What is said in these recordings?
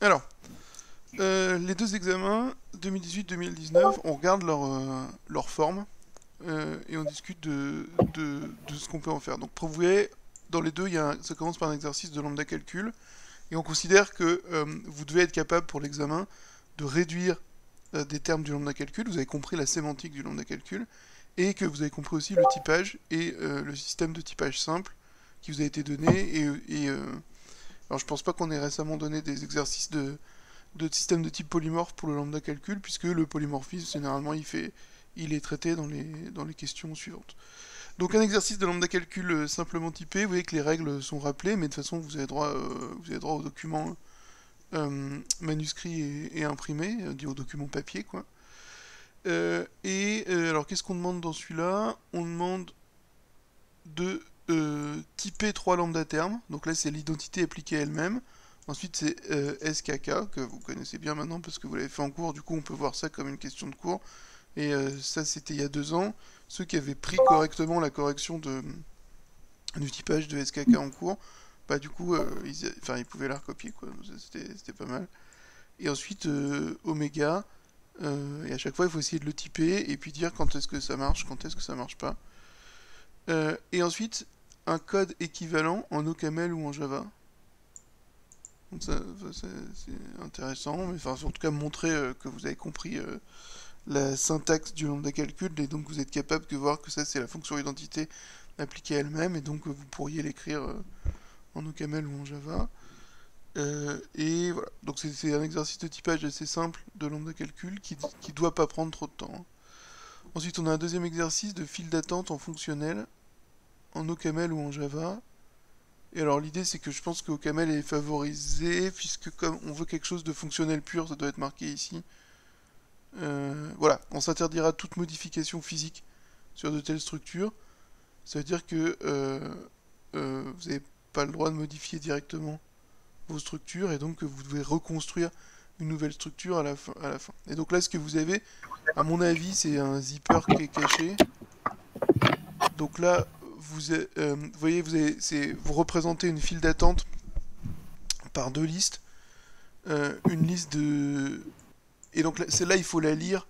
Alors, les deux examens, 2018-2019, on regarde leur forme et on discute de ce qu'on peut en faire. Donc, pour vous voyez, dans les deux, ça commence par un exercice de lambda calcul et on considère que vous devez être capable pour l'examen de réduire des termes du lambda calcul. Vous avez compris la sémantique du lambda calcul et que vous avez compris aussi le typage et le système de typage simple qui vous a été donné. Alors, je pense pas qu'on ait récemment donné des exercices de système de type polymorphe pour le lambda calcul, puisque le polymorphisme, généralement, il est traité dans les questions suivantes. Donc un exercice de lambda calcul simplement typé, vous voyez que les règles sont rappelées, mais de toute façon, vous avez droit au document manuscrit et imprimé, dit au document papier, quoi. Alors, qu'est-ce qu'on demande dans celui-là? On demande de typer 3 lambda termes. Donc là, c'est l'identité appliquée à elle-même. Ensuite, c'est SKK, que vous connaissez bien maintenant parce que vous l'avez fait en cours. Du coup, on peut voir ça comme une question de cours. Et ça, c'était il y a 2 ans. Ceux qui avaient pris correctement la correction du typage de SKK en cours, bah du coup, ils pouvaient la recopier, quoi. C'était pas mal. Et ensuite, Oméga. Et à chaque fois, il faut essayer de le typer et puis dire quand est-ce que ça marche, quand est-ce que ça marche pas. Et ensuite, un code équivalent en OCaml ou en Java. Donc ça, c'est intéressant, mais enfin, en tout cas montrer que vous avez compris la syntaxe du lambda calcul, et donc vous êtes capable de voir que ça c'est la fonction identité appliquée à elle-même, et donc vous pourriez l'écrire en OCaml ou en Java. Et voilà, donc c'est un exercice de typage assez simple de lambda calcul qui doit pas prendre trop de temps, hein. Ensuite, on a un deuxième exercice de file d'attente en fonctionnel, en OCaml ou en Java. Et alors l'idée c'est que je pense que OCaml est favorisé, puisque comme on veut quelque chose de fonctionnel pur, ça doit être marqué ici. Voilà, on s'interdira toute modification physique sur de telles structures. Ça veut dire que vous n'avez pas le droit de modifier directement vos structures, et donc que vous devez reconstruire une nouvelle structure à la fin. Et donc là, ce que vous avez, à mon avis, c'est un zipper qui est caché. Donc là, vous voyez, vous représentez une file d'attente par 2 listes. Une liste de... Et donc celle-là, il faut la lire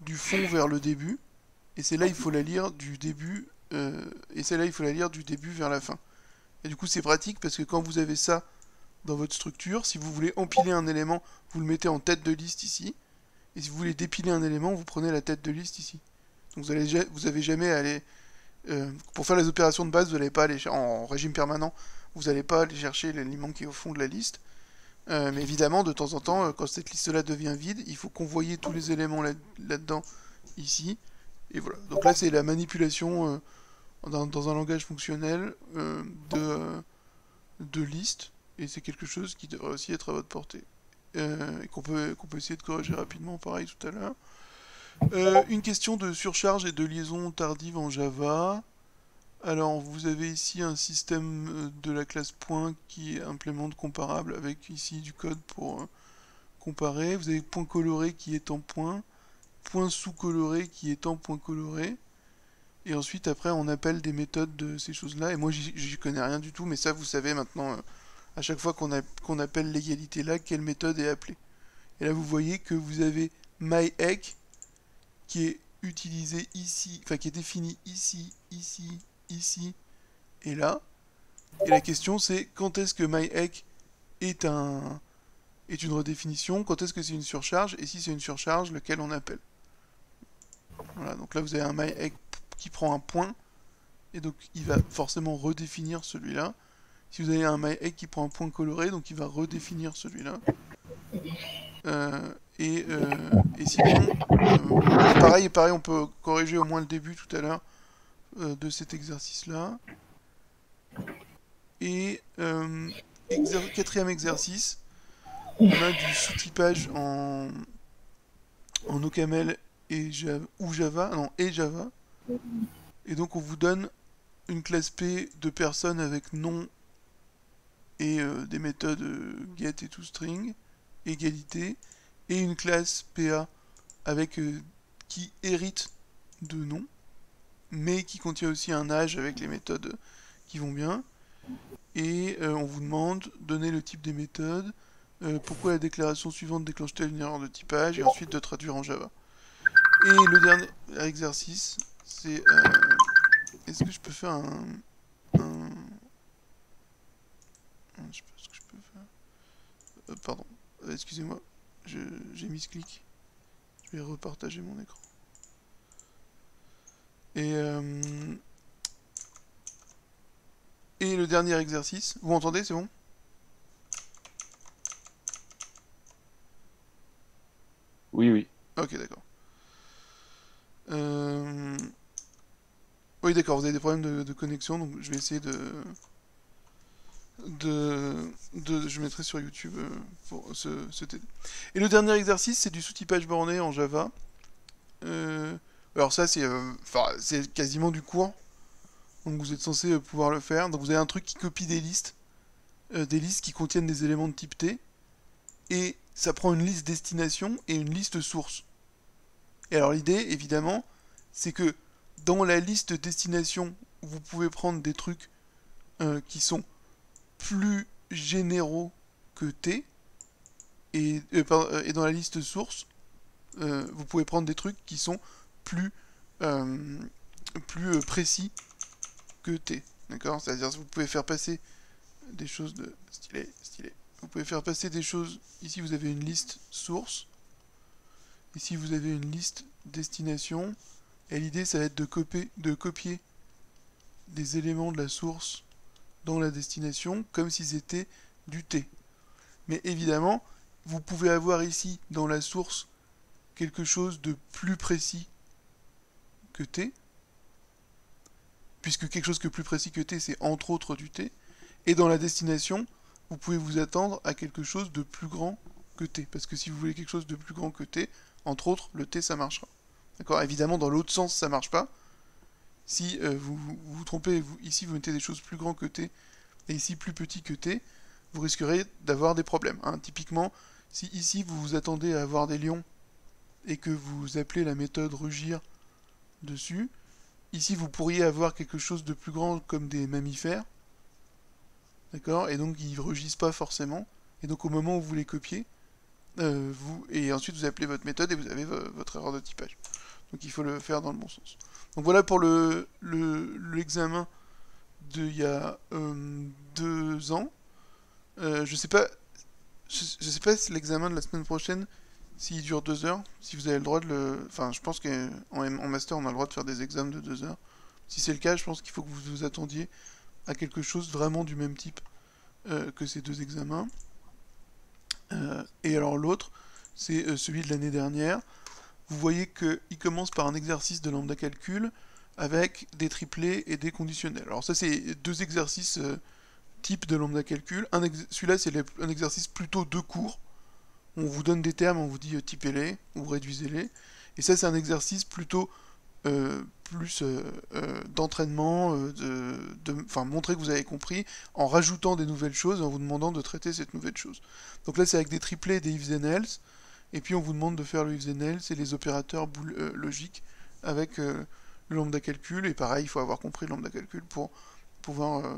du fond vers le début. Et celle-là, il faut la lire du début... et celle-là, il faut la lire du début vers la fin. Et du coup, c'est pratique parce que quand vous avez ça dans votre structure, si vous voulez empiler un élément, vous le mettez en tête de liste ici. Et si vous voulez dépiler un élément, vous prenez la tête de liste ici. Donc vous avez jamais à aller... pour faire les opérations de base, vous n'allez pas aller en régime permanent, vous n'allez pas aller chercher l'élément qui est au fond de la liste. Mais évidemment, de temps en temps, quand cette liste-là devient vide, il faut convoyer tous les éléments là-dedans, ici. Et voilà. Donc là, c'est la manipulation dans un langage fonctionnel de liste. Et c'est quelque chose qui devrait aussi être à votre portée. Et qu'on peut essayer de corriger rapidement, pareil tout à l'heure. Une question de surcharge et de liaison tardive en Java. Alors, vous avez ici un système de la classe point qui implémente comparable avec ici du code pour comparer. Vous avez point coloré qui est en point sous-coloré qui est en point coloré. Et ensuite, après, on appelle des méthodes de ces choses-là. Et moi, j'y connais rien du tout, mais ça, vous savez maintenant, à chaque fois qu'on appelle l'égalité là, quelle méthode est appelée. Et là, vous voyez que vous avez myEq qui est utilisé ici, enfin qui est défini ici, ici, ici et là. Et la question c'est quand est-ce que myEq est est une redéfinition, quand est-ce que c'est une surcharge, et si c'est une surcharge, lequel on appelle. Voilà, donc là vous avez un myEq qui prend un point, et donc il va forcément redéfinir celui-là. Si vous avez un myEq qui prend un point coloré, donc il va redéfinir celui-là. Et sinon, pareil, on peut corriger au moins le début tout à l'heure de cet exercice-là. Et quatrième exercice, on a du sous-typage en OCaml et Java, ou Java, non, et Java. Et donc on vous donne une classe P de personnes avec nom et des méthodes get et toString, égalité, et une classe PA avec qui hérite de nom, mais qui contient aussi un âge avec les méthodes qui vont bien. Et on vous demande de donner le type des méthodes, pourquoi la déclaration suivante déclenche-t-elle une erreur de typage, et ensuite de traduire en Java. Et le dernier exercice, c'est est-ce que je peux faire je sais pas ce que je peux faire. Pardon, excusez-moi, j'ai mis ce clic. Je vais repartager mon écran. Et le dernier exercice, vous m'entendez, c'est bon? Oui, oui. Ok, d'accord. Oui, d'accord, vous avez des problèmes de connexion, donc je vais essayer je mettrai sur YouTube pour ce TD. Et le dernier exercice, c'est du sous-typage borné en Java. Alors ça, c'est quasiment du cours. Donc vous êtes censé pouvoir le faire. Donc vous avez un truc qui copie des listes qui contiennent des éléments de type T. Et ça prend une liste destination et une liste source. Et alors l'idée, évidemment, c'est que dans la liste destination, vous pouvez prendre des trucs qui sont plus généraux que T. Et dans la liste source, vous pouvez prendre des trucs qui sont plus, euh, plus précis que T. D'accord? C'est-à-dire que vous pouvez faire passer des choses de stylé. Vous pouvez faire passer des choses. Ici, vous avez une liste source. Ici, vous avez une liste destination. Et l'idée, ça va être de copier des éléments de la source dans la destination comme s'ils étaient du T. Mais évidemment, vous pouvez avoir ici, dans la source, quelque chose de plus précis que T, puisque quelque chose de plus précis que T, c'est entre autres du T, et dans la destination, vous pouvez vous attendre à quelque chose de plus grand que T, parce que si vous voulez quelque chose de plus grand que T, entre autres, le T, ça marchera. D'accord? Évidemment, dans l'autre sens, ça marche pas. Si vous trompez, ici, vous mettez des choses plus grands que T, et ici, plus petit que T, vous risquerez d'avoir des problèmes. Hein. Typiquement, si ici, vous vous attendez à avoir des lions, et que vous appelez la méthode rugir dessus, ici, vous pourriez avoir quelque chose de plus grand comme des mammifères, d'accord? Et donc, ils rugissent pas forcément. Et donc, au moment où vous les copiez, et ensuite, vous appelez votre méthode et vous avez votre erreur de typage. Donc, il faut le faire dans le bon sens. Donc, voilà pour l'examen d'il y a 2 ans. Je sais pas, je sais pas si l'examen de la semaine prochaine, s'il dure 2 heures, si vous avez le droit de le... Enfin, je pense qu'en master, on a le droit de faire des examens de 2 heures. Si c'est le cas, je pense qu'il faut que vous vous attendiez à quelque chose vraiment du même type que ces 2 examens. Et alors l'autre, c'est celui de l'année dernière. Vous voyez qu'il commence par un exercice de lambda calcul avec des triplés et des conditionnels. Alors ça, c'est 2 exercices type de lambda calcul. Celui-là, c'est un exercice plutôt de cours. On vous donne des termes, on vous dit typez-les ou réduisez-les. Et ça, c'est un exercice plutôt plus d'entraînement, enfin montrer que vous avez compris, en rajoutant des nouvelles choses, en vous demandant de traiter cette nouvelle chose. Donc là, c'est avec des triplés et des ifs and else, et puis on vous demande de faire le ifs and else et les opérateurs logiques avec le lambda calcul, et pareil, il faut avoir compris le lambda calcul pour pouvoir,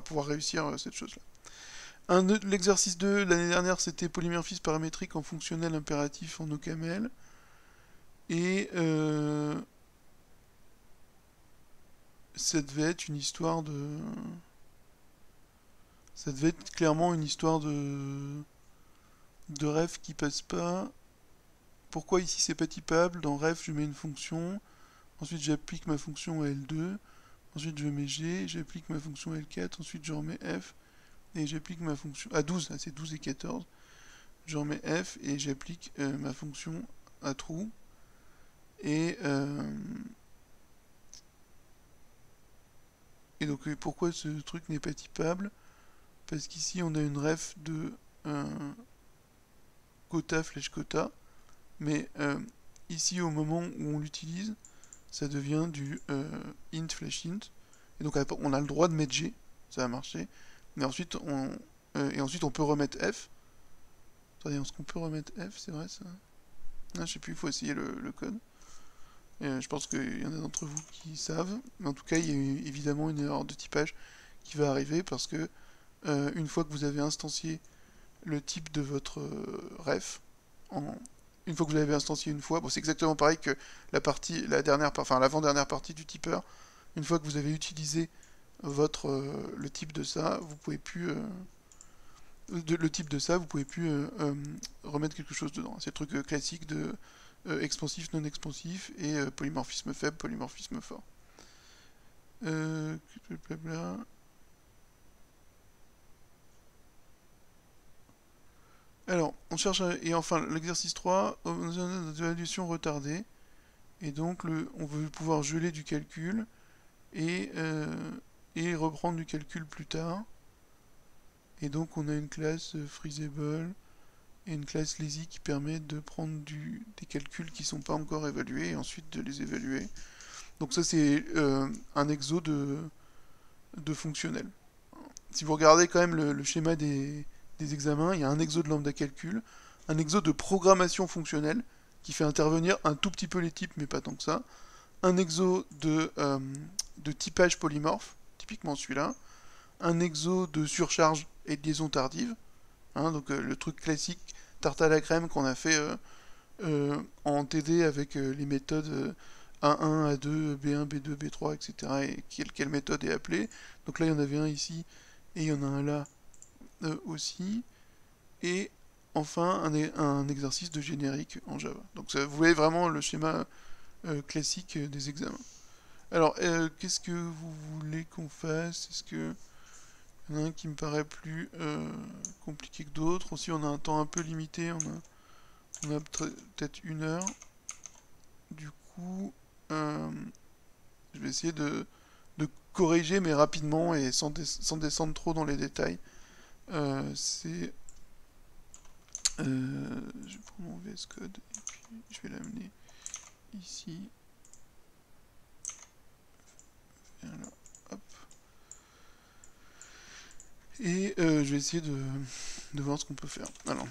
pouvoir réussir cette chose-là. L'exercice 2, l'année dernière, c'était polymorphisme paramétrique en fonctionnel impératif en OCaml. Et ça devait être une histoire de... Ça devait être clairement une histoire de ref qui passe pas. Pourquoi ici c'est pas typable? Dans ref, je mets une fonction. Ensuite, j'applique ma fonction à L2. Ensuite, je mets G. J'applique ma fonction à L4. Ensuite, je remets F. Et j'applique ma fonction... à 12, c'est 12 et 14. Je remets F et j'applique ma fonction à true. Et donc pourquoi ce truc n'est pas typable? Parce qu'ici on a une ref de quota flèche quota, mais ici au moment où on l'utilise, ça devient du int flèche int, et donc on a le droit de mettre G, ça va marcher, mais ensuite on peut remettre F. Attendez, est-ce qu'on peut remettre F, c'est vrai ça? Ah, je sais plus, il faut essayer le code. Je pense qu'il y en a d'entre vous qui savent, mais en tout cas il y a évidemment une erreur de typage qui va arriver parce que une fois que vous avez instancié le type de votre ref, une fois que vous l'avez instancié une fois, bon, c'est exactement pareil que l'avant-dernière partie du tipper. Une fois que vous avez utilisé le type de ça, vous pouvez plus remettre quelque chose dedans. C'est le truc classique de expansif, non expansif et polymorphisme faible, polymorphisme fort. Blabla. Alors, on cherche et enfin l'exercice 3, évaluation retardée. Et donc on veut pouvoir geler du calcul et reprendre du calcul plus tard. Et donc on a une classe freezable et une classe lazy qui permet de prendre des calculs qui ne sont pas encore évalués et ensuite de les évaluer. Donc ça c'est un exo de fonctionnel. Si vous regardez quand même le schéma des examens, il y a un exo de lambda calcul, un exo de programmation fonctionnelle qui fait intervenir un tout petit peu les types mais pas tant que ça, un exo de typage polymorphe, typiquement celui-là, un exo de surcharge et de liaison tardive, hein, donc le truc classique tarte à la crème qu'on a fait en TD avec les méthodes A1, A2, B1, B2, B3, etc. et quelle méthode est appelée. Donc là il y en avait un ici et il y en a un là aussi. Et enfin un exercice de générique en Java. Donc ça, vous voyez vraiment le schéma classique des examens. Alors, qu'est-ce que vous voulez qu'on fasse? Est-ce que il y en a un qui me paraît plus compliqué que d'autres? Aussi, on a un temps un peu limité, on a peut-être 1 heure. Du coup, je vais essayer de corriger, mais rapidement et sans descendre trop dans les détails. Je vais prendre mon VS Code et puis je vais l'amener ici. Voilà, hop. Et je vais essayer de voir ce qu'on peut faire. Alors.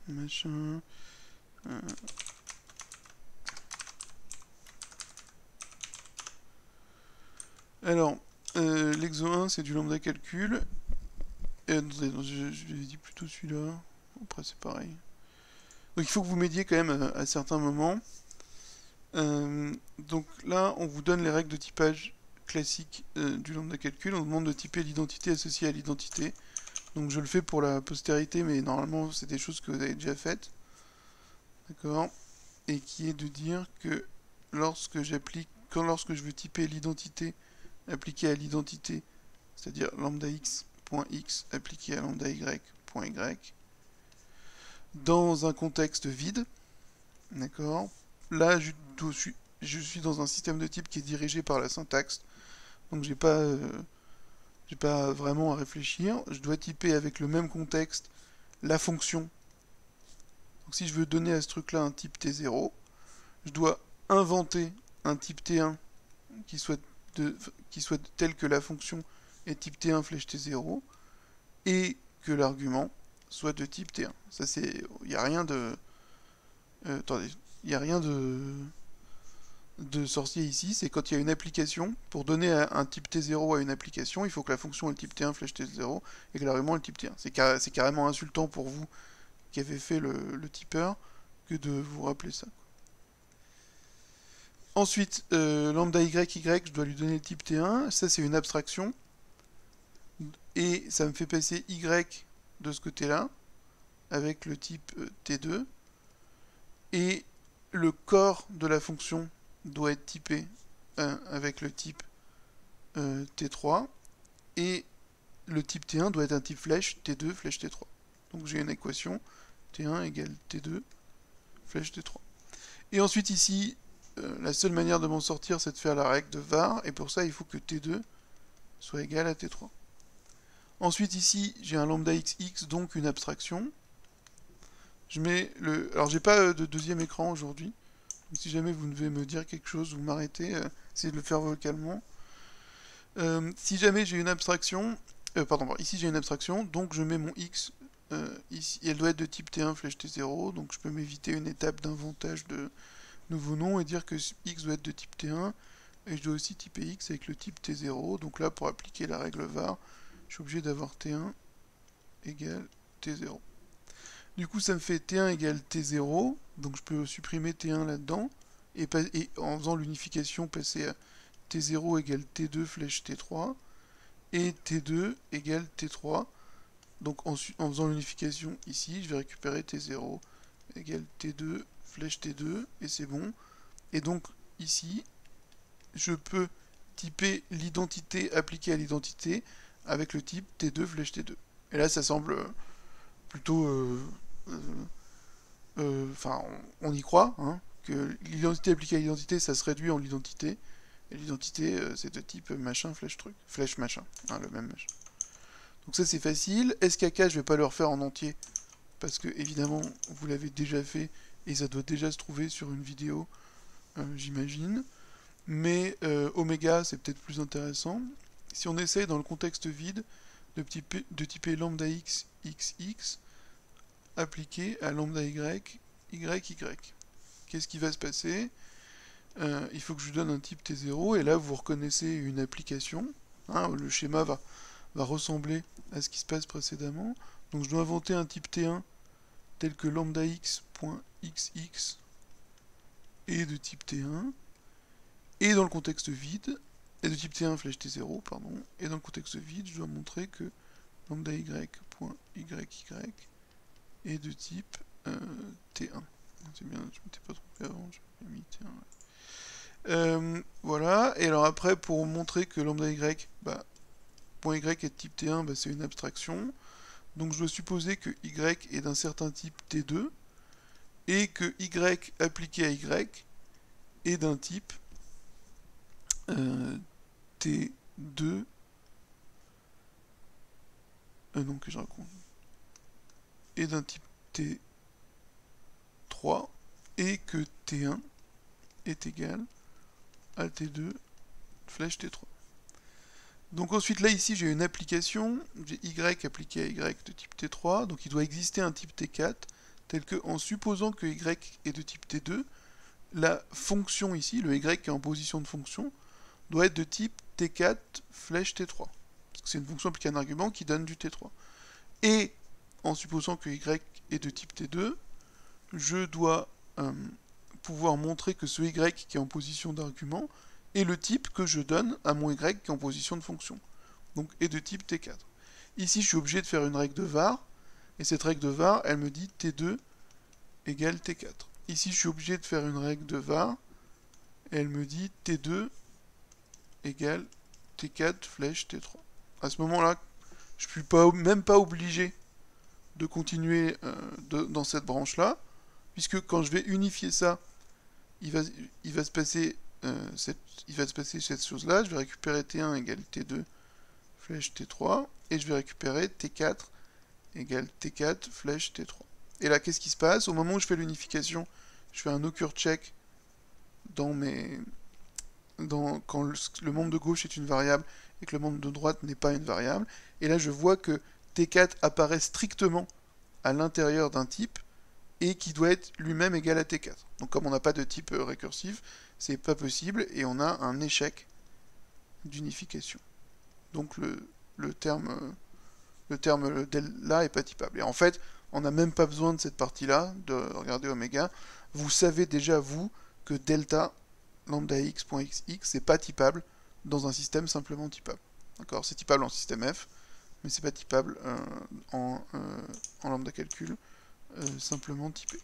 Machin. Alors, l'exo 1, c'est du lambda calcul. Et, je l'ai dit plutôt celui-là. Après, c'est pareil. Donc, il faut que vous m'aidiez quand même à certains moments. Donc là, on vous donne les règles de typage classiques du lambda calcul. On vous demande de typer l'identité associée à l'identité. Donc je le fais pour la postérité, mais normalement c'est des choses que vous avez déjà faites. D'accord? Et qui est de dire que lorsque je veux typer l'identité appliquée à l'identité, c'est-à-dire lambda x.x appliqué à lambda y.y, dans un contexte vide, d'accord? Là, je suis dans un système de type qui est dirigé par la syntaxe, donc j'ai pas vraiment à réfléchir. Je dois typer avec le même contexte la fonction. Donc si je veux donner à ce truc-là un type T0, je dois inventer un type T1 qui soit tel que la fonction est type T1 flèche T0 et que l'argument soit de type T1. Ça c'est, il n'y a rien de, attendez, il n'y a rien de sorcier ici, c'est quand il y a une application, pour donner un type T0 à une application, il faut que la fonction ait le type T1 flèche T0 et que l'argument ait le type T1. C'est carrément insultant pour vous qui avez fait le tipper que de vous rappeler ça. Ensuite, lambda y, je dois lui donner le type T1, ça c'est une abstraction, et ça me fait passer y de ce côté-là, avec le type T2, et le corps de la fonction doit être typé avec le type T3, et le type T1 doit être un type flèche T2 flèche T3. Donc j'ai une équation T1 égale T2 flèche T3. Et ensuite ici, la seule manière de m'en sortir, c'est de faire la règle de var, et pour ça, il faut que T2 soit égal à T3. Ensuite ici, j'ai un lambda xx, donc une abstraction. Je mets le... Alors j'ai pas de deuxième écran aujourd'hui, donc si jamais vous devez me dire quelque chose, vous m'arrêtez, essayez de le faire vocalement. Si jamais j'ai une abstraction, ici j'ai une abstraction, donc je mets mon x ici, et elle doit être de type T1 flèche T0, donc je peux m'éviter une étape d'inventage de nouveaux noms et dire que x doit être de type T1, et je dois aussi typer x avec le type t0. Donc là, pour appliquer la règle var, je suis obligé d'avoir t1 égale t0. Du coup, ça me fait t1 égale t0, donc je peux supprimer t1 là-dedans, et en faisant l'unification, passer à t0 égale t2 flèche t3, et t2 égale t3. Donc en faisant l'unification ici, je vais récupérer t0 égale t2 flèche t2, et c'est bon. Et donc ici, je peux typer l'identité appliquée à l'identité avec le type t2 flèche t2. Et là, ça semble plutôt... Enfin, on y croit, hein, que l'identité appliquée à l'identité, ça se réduit en l'identité. Et l'identité, c'est de type machin, flèche truc, flèche machin, hein, le même machin. Donc ça, c'est facile. SKK, je vais pas le refaire en entier, parce que, évidemment, vous l'avez déjà fait, et ça doit déjà se trouver sur une vidéo, j'imagine. Mais Oméga, c'est peut-être plus intéressant. Si on essaye, dans le contexte vide, de typer lambda x, xx, appliqué à lambda y, y. Qu'est-ce qui va se passer? Il faut que je lui donne un type t0, et là vous reconnaissez une application. Hein, le schéma va ressembler à ce qui se passe précédemment. Donc je dois inventer un type t1 tel que lambda x.xx est de type t1, et dans le contexte vide, et de type t1 flèche t0, pardon, et dans le contexte vide, je dois montrer que lambda y.yy est de type T1. C'est bien, je m'étais pas trompé avant, j'ai mis T1. Voilà, et alors après, pour montrer que lambda y, point y est de type T1, c'est une abstraction. Donc je dois supposer que y est d'un certain type T2, et que y appliqué à y est d'un type T2. Non, que je raconte. Est d'un type T3, et que T1 est égal à T2 flèche T3. Donc ensuite, là, ici, j'ai une application, j'ai y appliqué à y de type T3, donc il doit exister un type T4, tel que, en supposant que y est de type T2, la fonction ici, le y qui est en position de fonction, doit être de type T4 flèche T3. Parce que c'est une fonction appliquée à un argument qui donne du T3. Et, en supposant que y est de type T2, je dois pouvoir montrer que ce y qui est en position d'argument est le type que je donne à mon y qui est en position de fonction. Donc est de type T4. Ici, je suis obligé de faire une règle de var, et cette règle de var, elle me dit T2 égale T4. Ici, je suis obligé de faire une règle de var, et elle me dit T2 égale T4 flèche T3. À ce moment-là, je ne suis même pas obligé de continuer dans cette branche-là, puisque quand je vais unifier ça, il va se passer cette chose-là. Je vais récupérer T1 égale T2 flèche T3, et je vais récupérer T4 égale T4 flèche T3. Et là, qu'est-ce qui se passe? Au moment où je fais l'unification, je fais un occur check quand le membre de gauche est une variable et que le membre de droite n'est pas une variable. Et là, je vois que T4 apparaît strictement à l'intérieur d'un type, et qui doit être lui-même égal à T4. Donc comme on n'a pas de type récursif, c'est pas possible, et on a un échec d'unification. Donc le terme del là est pas typable. Et en fait, on n'a même pas besoin de cette partie-là, de regarder oméga. Vous savez déjà, vous, que delta lambda x.xx, c'est pas typable dans un système simplement typable. D'accord? C'est typable en système F, mais c'est pas typable en lambda calcul. Simplement typé.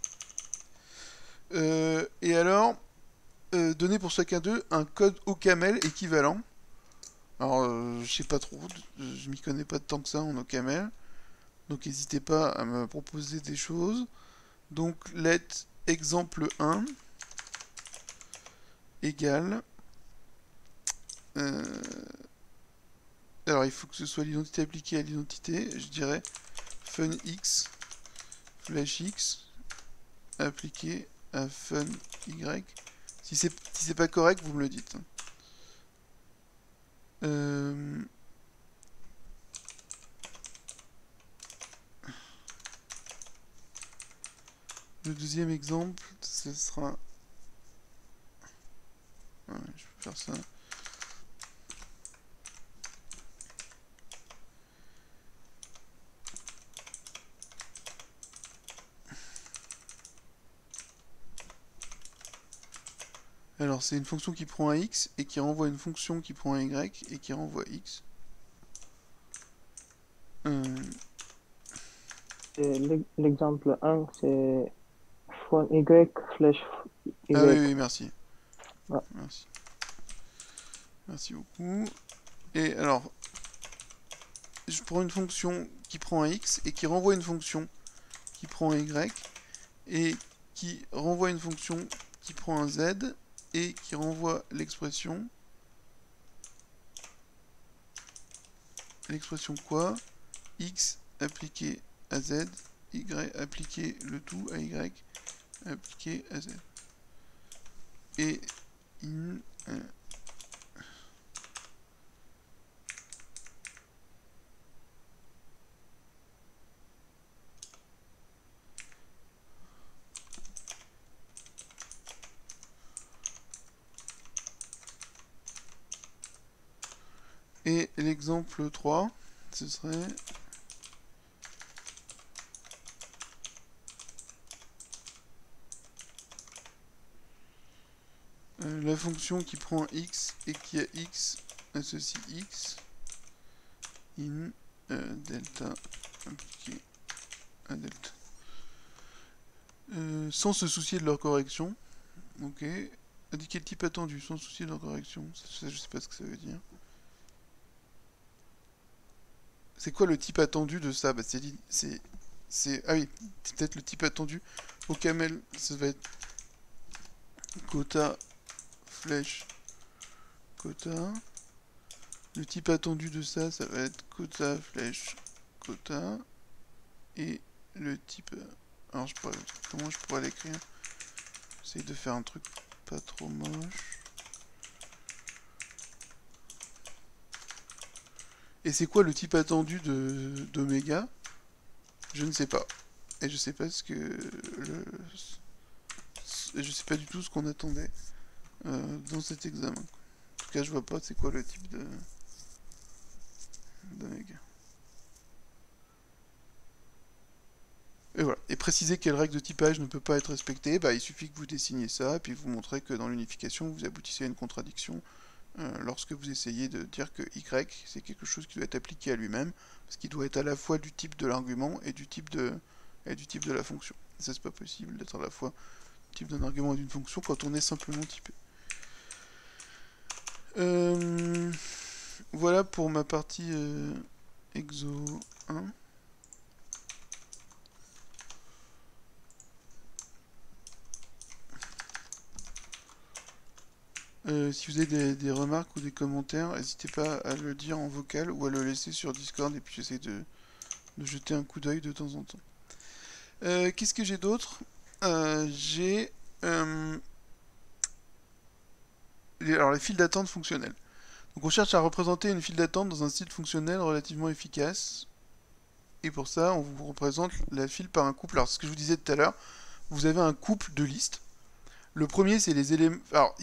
Et alors, donner pour chacun d'eux un code OCaml équivalent. Alors, je sais pas trop, je m'y connais pas tant que ça en OCaml, donc n'hésitez pas à me proposer des choses. Donc, let exemple 1 égale... alors, il faut que ce soit l'identité appliquée à l'identité, je dirais funx flash x appliqué à fun y. Si c'est pas correct, vous me le dites. Le deuxième exemple, ce sera... Ouais, je peux faire ça. Alors c'est une fonction qui prend un x et qui renvoie une fonction qui prend un y et qui renvoie x. L'exemple 1, c'est font y flèche y. Ah oui, oui, merci. Ouais. Merci. Merci beaucoup. Et alors, je prends une fonction qui prend un x et qui renvoie une fonction qui prend un y et qui renvoie une fonction qui prend un z et qui renvoie l'expression. L'expression quoi? X appliqué à z, y appliqué le tout à y, appliqué à z. Et in... Et l'exemple 3, ce serait... la fonction qui prend x et qui a x associe x in delta appliqué à delta. Sans se soucier de leur correction. Ok. Indiquer le type attendu sans se soucier de leur correction. Ça, je sais pas ce que ça veut dire. C'est quoi le type attendu de ça? Bah c'est... Ah oui, c'est peut-être le type attendu. Au camel, ça va être quota flèche quota. Le type attendu de ça, ça va être quota flèche quota. Et le type... Alors comment je pourrais l'écrire? J'essaye de faire un truc pas trop moche. Et c'est quoi le type attendu d'Oméga? Je ne sais pas. Et je sais pas ce que... je sais pas du tout ce qu'on attendait dans cet examen. En tout cas, je vois pas c'est quoi le type d'Oméga. Et voilà. Et préciser quelle règle de typage ne peut pas être respectée, bah, il suffit que vous dessiniez ça, et puis vous montrez que dans l'unification, vous aboutissez à une contradiction lorsque vous essayez de dire que y, c'est quelque chose qui doit être appliqué à lui-même, parce qu'il doit être à la fois du type de l'argument et du type de la fonction. Et ça, c'est pas possible d'être à la fois du type d'un argument et d'une fonction quand on est simplement typé. Voilà pour ma partie exo 1. Si vous avez des remarques ou des commentaires, n'hésitez pas à le dire en vocal ou à le laisser sur Discord et puis j'essaie de jeter un coup d'œil de temps en temps. Qu'est-ce que j'ai d'autre? J'ai les files d'attente fonctionnelles. Donc on cherche à représenter une file d'attente dans un style fonctionnel relativement efficace. Et pour ça, on vous représente la file par un couple. Alors ce que je vous disais tout à l'heure, vous avez un couple de listes. Le premier, c'est les éléments... Alors,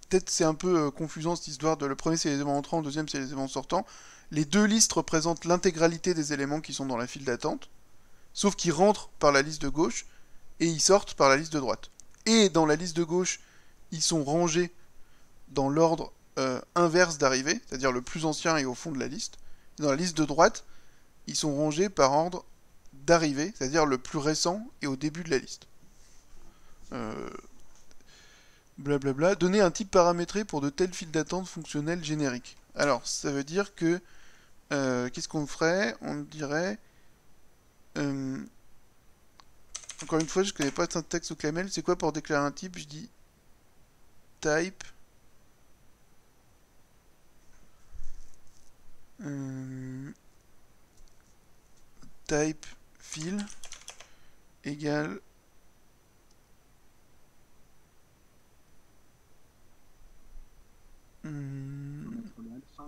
peut-être c'est un peu confusant cette histoire de... Le premier, c'est les éléments entrants, le deuxième, c'est les éléments sortants. Les deux listes représentent l'intégralité des éléments qui sont dans la file d'attente, sauf qu'ils rentrent par la liste de gauche, et ils sortent par la liste de droite. Et dans la liste de gauche, ils sont rangés dans l'ordre inverse d'arrivée, c'est-à-dire le plus ancien est au fond de la liste. Et dans la liste de droite, ils sont rangés par ordre d'arrivée, c'est-à-dire le plus récent et au début de la liste. Blablabla, donner un type paramétré pour de telles files d'attente fonctionnelles génériques. Alors, ça veut dire que... qu'est-ce qu'on ferait? On dirait... encore une fois, je connais pas de syntaxe au CLAML. C'est quoi pour déclarer un type? Je dis type... type file égale...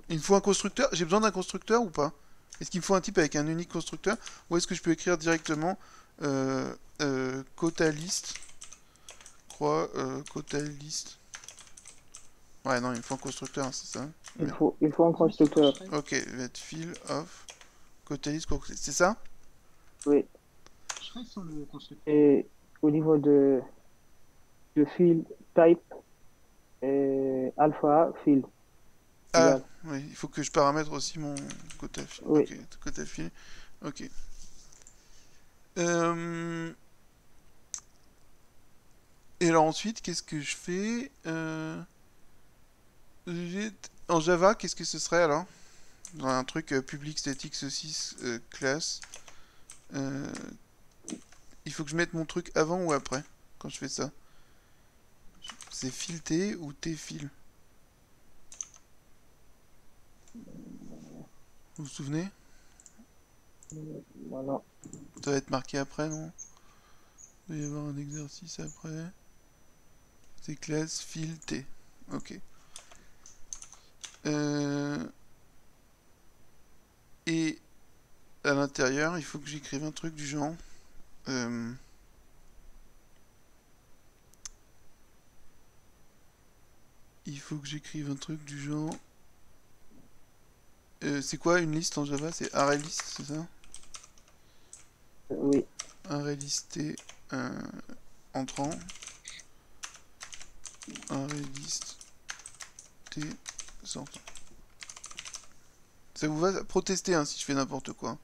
Il me faut un constructeur. J'ai besoin d'un constructeur ou pas? Est-ce qu'il me faut un type avec un unique constructeur? Ou est-ce que je peux écrire directement quota list quota list Ouais, non, il me faut un constructeur, c'est ça? Il faut un constructeur. Ok, let fill of côté list, c'est ça? Oui. Je serai sur le constructeur. Et au niveau de field type, alpha field Ah, égal. oui, il faut que je paramètre aussi mon quota fill. Oui. Ok, quota fill. Ok. Euh, Et alors ensuite, qu'est-ce que je fais? En Java, qu'est-ce que ce serait alors? Dans un truc public static saucisse classe. Euh, Il faut que je mette mon truc avant ou après quand je fais ça? C'est fil T ou T fil? Vous vous souvenez? Voilà. Ça va être marqué après, non? Il va y avoir un exercice après. C'est classe fil T. Ok. Et à l'intérieur, il faut que j'écrive un truc du genre. euh, il faut que j'écrive un truc du genre. C'est quoi une liste en Java? C'est arraylist, c'est ça? Oui. Arraylist T entrant. Arraylist T sortant. Ça vous va protester hein, si je fais n'importe quoi.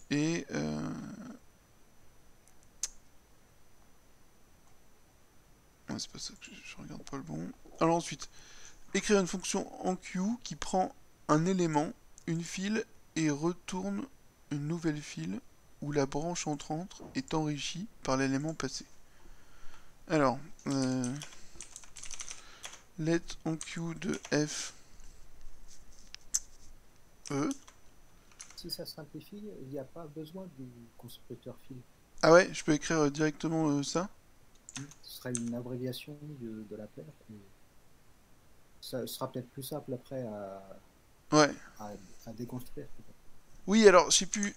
Et ouais, c'est pas ça que je regarde pas le bon. Alors ensuite, écrire une fonction en queue qui prend un élément, une file, et retourne une nouvelle file où la branche entrante est enrichie par l'élément passé. Alors, let en queue de f e. Si ça simplifie, il n'y a pas besoin du constructeur fil. Ah ouais, je peux écrire directement ça? Ce serait une abréviation de la paire. Ça sera peut-être plus simple après Ouais. à déconstruire. Oui, alors, je sais plus,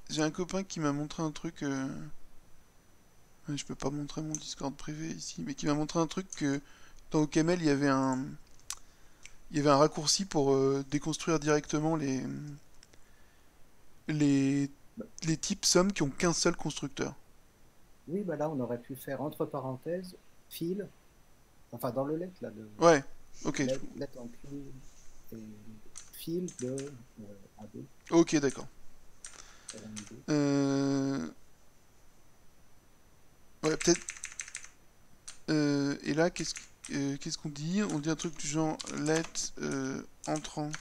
j'ai un copain qui m'a montré un truc, ouais, je peux pas montrer mon Discord privé ici, mais qui m'a montré un truc que dans OCaml, il y avait un raccourci pour déconstruire directement les, les types sommes qui ont qu'un seul constructeur. Oui, bah là, on aurait pu faire entre parenthèses, fil, enfin dans le let, là, Ouais, ok. let en Q et fil de A2, Ok, d'accord. LN2. Ouais, peut-être. Et là, qu'est-ce qu'on dit? On dit un truc du genre let entrant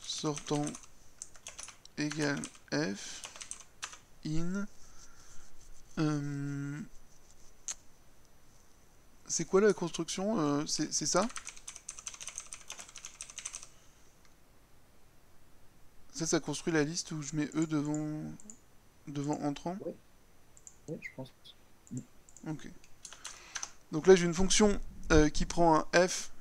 sortant égale f in. C'est quoi la construction? C'est ça? Ça construit la liste où je mets E devant entrant? Oui, oui, je pense. Ok. Donc là, j'ai une fonction qui prend un f,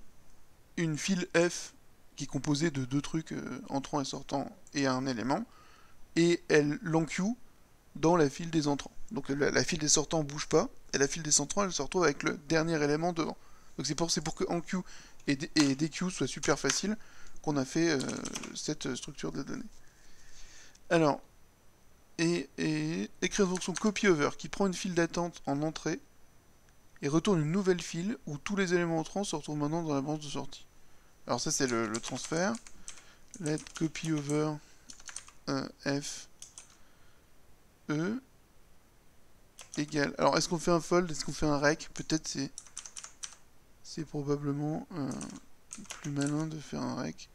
une file f, qui est composée de deux trucs, entrant et sortant, et un élément, et elle l'enqueue dans la file des entrants. Donc la file des sortants bouge pas, et la file des entrants, elle se retrouve avec le dernier élément devant. Donc c'est pour que enqueue et dequeue soient super faciles qu'on a fait cette structure de données. Alors, et écrire une fonction copyover qui prend une file d'attente en entrée et retourne une nouvelle file où tous les éléments entrants se retrouvent maintenant dans la branche de sortie. Alors ça c'est le transfert. Let copyover f e égale. Alors est-ce qu'on fait un fold? Est-ce qu'on fait un rec? Peut-être c'est probablement plus malin de faire un rec.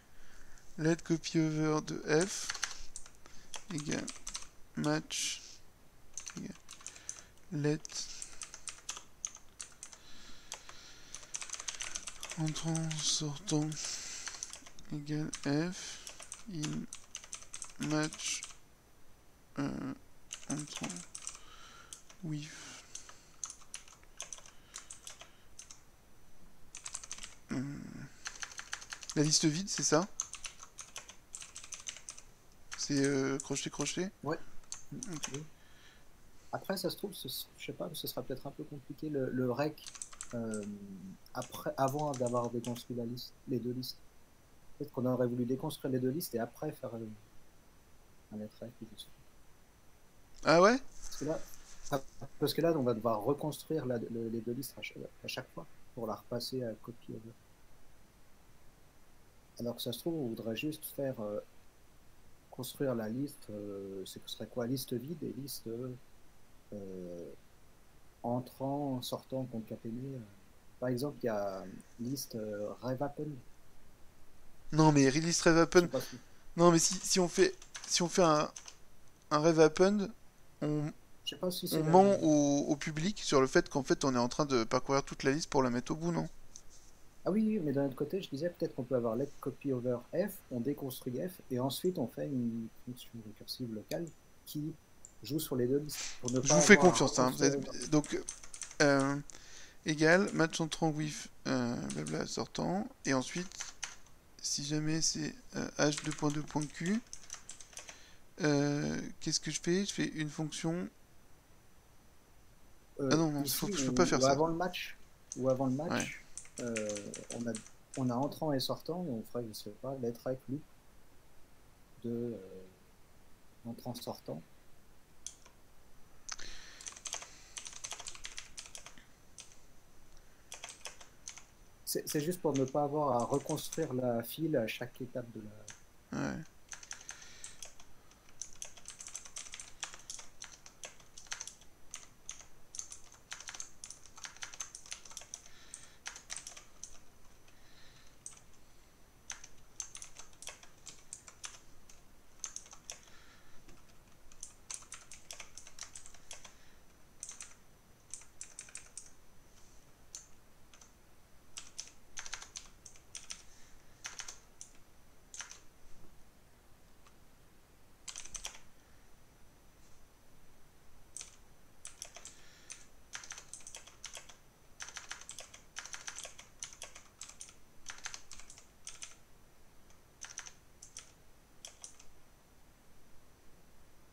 Let copyover de f égale match égale let entrant sortant égale f in match entrant with la liste vide, c'est ça? C'est crochet crochet? Ouais. Ok. Oui. Après, ça se trouve, je sais pas, ce sera peut-être un peu compliqué le rec euh, avant d'avoir déconstruit les deux listes. Peut-être qu'on aurait voulu déconstruire les deux listes et après faire un net rec. Ah ouais? Parce que là, ah, parce que là, on va devoir reconstruire les deux listes à chaque fois pour la repasser à copie. Alors que ça se trouve, on voudrait juste faire construire la liste. Ce serait quoi? Liste vide et liste entrant, sortant, concaténé. Par exemple, il y a liste revapen. Non, mais release Rev Je sais Happen. pas si. Non, mais si on fait un Rev Happen, on, Je sais pas si on c'est la. ment au public sur le fait qu'en fait on est en train de parcourir toute la liste pour la mettre au bout, non? Ah oui, oui, mais d'un autre côté, je disais peut-être qu'on peut avoir let copy over f, on déconstruit f, et ensuite on fait une fonction récursive locale qui joue sur les deux listes pour ne Je pas vous fais avoir à confiance, hein. reconstruire. Donc, euh, égal, match entrant with, blabla, sortant. Et ensuite, si jamais c'est h2.2.q, qu'est-ce que je fais? Je fais une fonction. Ah non, non, Ici, je peux pas faire ou ça. avant le match, ou avant le Ouais. match, on a entrant et sortant, et on ferait, je sais pas, let rec loop de entrant sortant. C'est juste pour ne pas avoir à reconstruire la file à chaque étape de la. Ouais.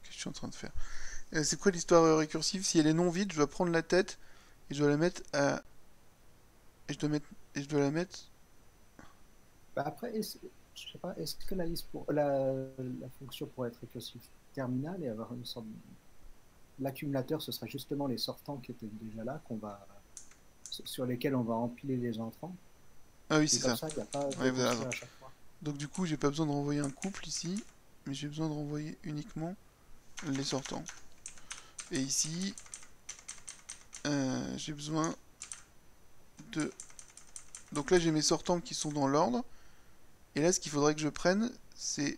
Qu'est-ce que je suis en train de faire? C'est quoi l'histoire récursive? Si elle est non vide, je dois prendre la tête et je dois la mettre à. Et je dois la mettre. Bah après, je sais pas, est-ce que la liste pour la fonction pourrait être récursive terminale et avoir une sorte l'accumulateur, ce serait justement les sortants qui étaient déjà là, sur lesquels on va empiler les entrants. Ah oui, Et c'est comme ça. ça, il n'y a pas de Ouais, vous avez raison. construire à chaque fois. Donc du coup, j'ai pas besoin de renvoyer un couple ici, mais j'ai besoin de renvoyer uniquement les sortants. Et ici, j'ai besoin de... Donc là, j'ai mes sortants qui sont dans l'ordre. Et là, ce qu'il faudrait que je prenne, c'est...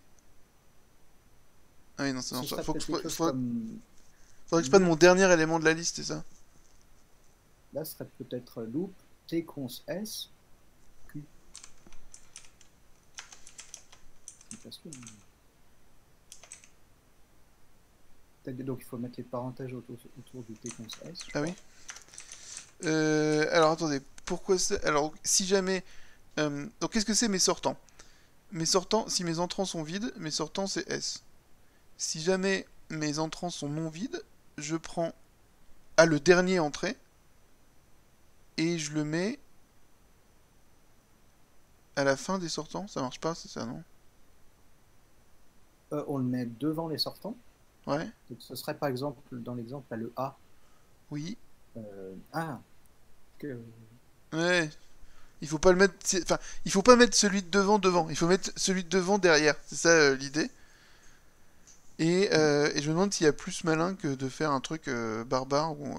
Ah oui, non, ça Ce marche pas. serait peut-être quelque chose comme Faudrait que je prenne loop. mon dernier élément de la liste, c'est ça? Là, ce serait peut-être loop tcons s q. Donc il faut mettre les parenthèses autour du tcons s. Ah oui. Alors attendez, pourquoi ça? Alors si jamais... donc qu'est-ce que c'est mes sortants? Mes sortants, si mes entrants sont vides, mes sortants c'est S. Si jamais mes entrants sont non vides, je prends le dernier entrée et je le mets à la fin des sortants. Ça marche pas, c'est ça, non? On le met devant les sortants. Ouais. Donc ce serait par exemple, dans l'exemple, là, le A. Oui. Que... Ouais. Il faut pas le mettre. Enfin, il faut pas mettre celui de devant. Il faut mettre celui de devant derrière. C'est ça l'idée. Et je me demande s'il y a plus malin que de faire un truc barbare ou.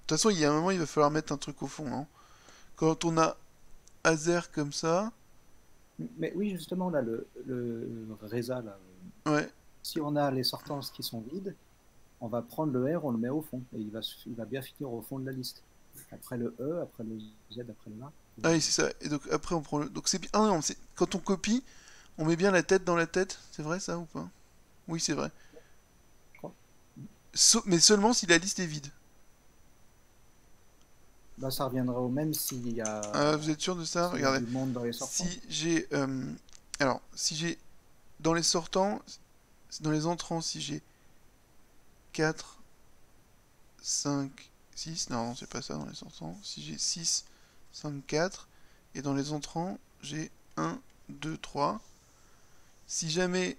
De toute façon, il y a un moment, il va falloir mettre un truc au fond, non? Quand on a Azer comme ça. Mais oui, justement, là, le Reza, là, Ouais. si on a les sortances qui sont vides, on va prendre le R, on le met au fond, et il va bien finir au fond de la liste. Après le E, après le Z, après le A. Ah oui, c'est ça. Et donc après, on prend le. Donc c'est bien. Ah non, quand on copie, on met bien la tête dans la tête. C'est vrai ça ou pas? Oui, c'est vrai. Je crois. Mais seulement si la liste est vide. Bah, ça reviendra au même s'il y a, Vous êtes sûr de ça? s'il y a Regardez. du monde dans les sortants. Si j'ai. Alors, si j'ai dans les sortants, dans les entrants, si j'ai 4, 5, 6, non, c'est pas ça dans les sortants, si j'ai 6, 5, 4, et dans les entrants, j'ai 1, 2, 3. Si jamais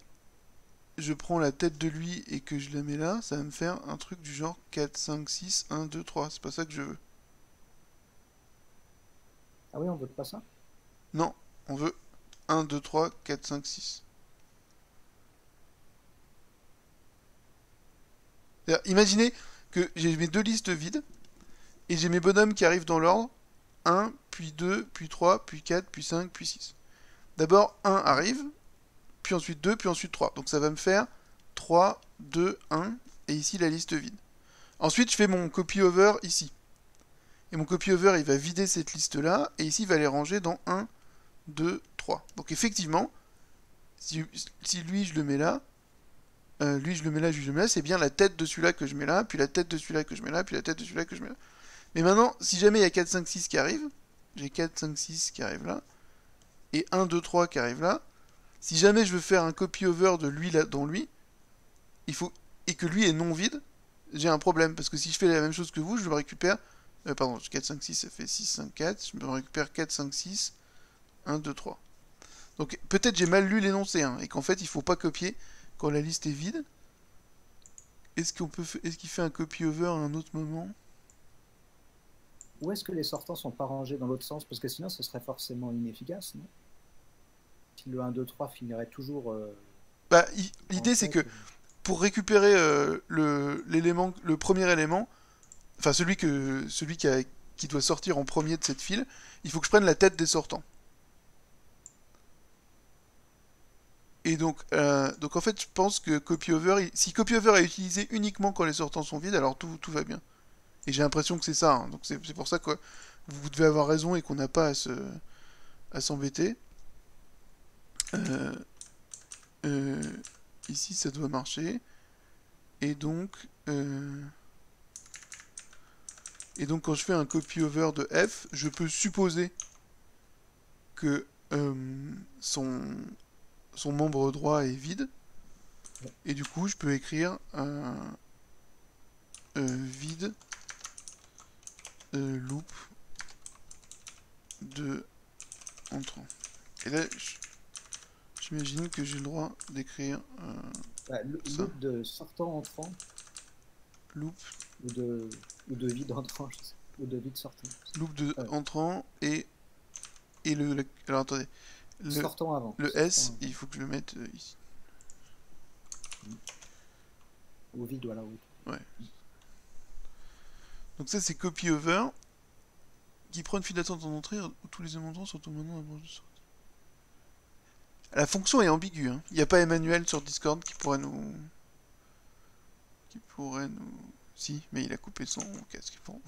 je prends la tête de lui et que je la mets là, ça va me faire un truc du genre 4, 5, 6, 1, 2, 3. C'est pas ça que je veux. Ah oui, on veut pas ça? Non, on veut 1, 2, 3, 4, 5, 6. Imaginez que j'ai mes deux listes vides et j'ai mes bonhommes qui arrivent dans l'ordre 1, puis 2, puis 3, puis 4, puis 5, puis 6. D'abord 1 arrive, puis ensuite 2, puis ensuite 3. Donc ça va me faire 3, 2, 1, et ici la liste vide. Ensuite je fais mon copy-over ici. Et mon copy-over il va vider cette liste-là, et ici il va les ranger dans 1, 2, 3. Donc effectivement, si lui je le mets là, lui je le mets là, lui je le mets là, c'est bien la tête de celui-là que je mets là, puis la tête de celui-là que je mets là, puis la tête de celui-là que je mets là. Mais maintenant, si jamais il y a 4, 5, 6 qui arrivent, j'ai 4, 5, 6 qui arrivent là, et 1, 2, 3 qui arrivent là, si jamais je veux faire un copy-over de lui là, dans lui, il faut, et que lui est non vide, j'ai un problème, parce que si je fais la même chose que vous, je me récupère, pardon, 4, 5, 6, ça fait 6, 5, 4, je me récupère 4, 5, 6, 1, 2, 3. Donc peut-être j'ai mal lu l'énoncé, hein, et qu'en fait il faut pas copier quand la liste est vide. Est-ce qu'il fait un copy-over à un autre moment? Ou est-ce que les sortants sont pas rangés dans l'autre sens? Parce que sinon, ce serait forcément inefficace, non? Si le 1, 2, 3 finirait toujours... Bah, l'idée c'est que pour récupérer le premier élément, enfin celui qui doit sortir en premier de cette file, il faut que je prenne la tête des sortants. Et donc en fait, je pense que copy-over, si copy-over est utilisé uniquement quand les sortants sont vides, alors tout va bien. Et j'ai l'impression que c'est ça, hein. Donc c'est pour ça que vous devez avoir raison et qu'on n'a pas à s'embêter. Ici, ça doit marcher. Et donc quand je fais un copy-over de F, je peux supposer que son membre droit est vide. Et du coup, je peux écrire vide loop de entrant. Et là, j'imagine que j'ai le droit d'écrire loop de sortant entrant. Loop. Ou de vide entrant, je sais. Ou de vide sortant. Loop de entrant et alors attendez. Sortant avant. Le sortant S, avant. il faut que je le mette ici. Ou vide, voilà, oui. Ouais. Donc ça c'est copy-over qui prend une file d'attente en entrée où tous les éléments sont au moment avant de sortir. La fonction est ambiguë, hein. Il n'y a pas Emmanuel sur Discord qui pourrait nous... Si, mais il a coupé son casque. Bon.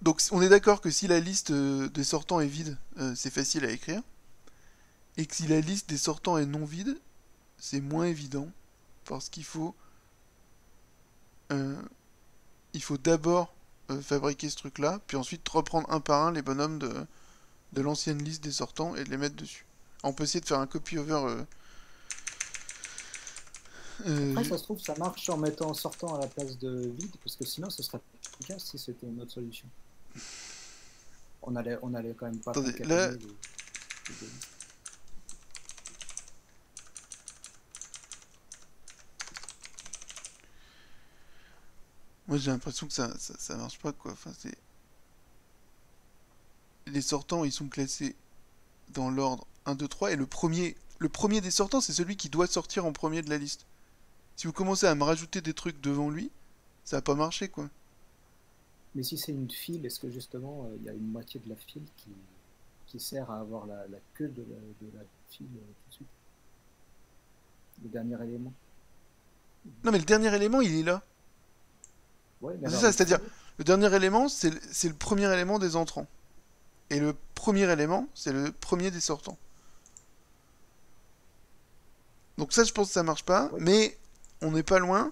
Donc on est d'accord que si la liste des sortants est vide, c'est facile à écrire. Et que si la liste des sortants est non vide, c'est moins évident. Parce qu'il faut... il faut d'abord fabriquer ce truc-là, puis ensuite reprendre un par un les bonhommes de l'ancienne liste des sortants et de les mettre dessus. On peut essayer de faire un copy-over... Après, ça se trouve, ça marche en mettant sortant à la place de vide, parce que sinon, ce serait efficace si c'était une autre solution. On allait quand même pas... Attendez, là... Moi j'ai l'impression que ça marche pas quoi. Enfin, c'est... Les sortants ils sont classés dans l'ordre 1, 2, 3 et le premier des sortants c'est celui qui doit sortir en premier de la liste. Si vous commencez à me rajouter des trucs devant lui, ça va pas marcher quoi. Mais si c'est une file, est-ce que justement il y a une moitié de la file qui sert à avoir la queue de la file tout de suite? Le dernier élément. Non mais le dernier élément il est là. Ouais, c'est ça, c'est-à-dire, le dernier élément, c'est le premier élément des entrants. Et le premier élément, c'est le premier des sortants. Donc ça, je pense que ça marche pas, ouais. Mais on n'est pas loin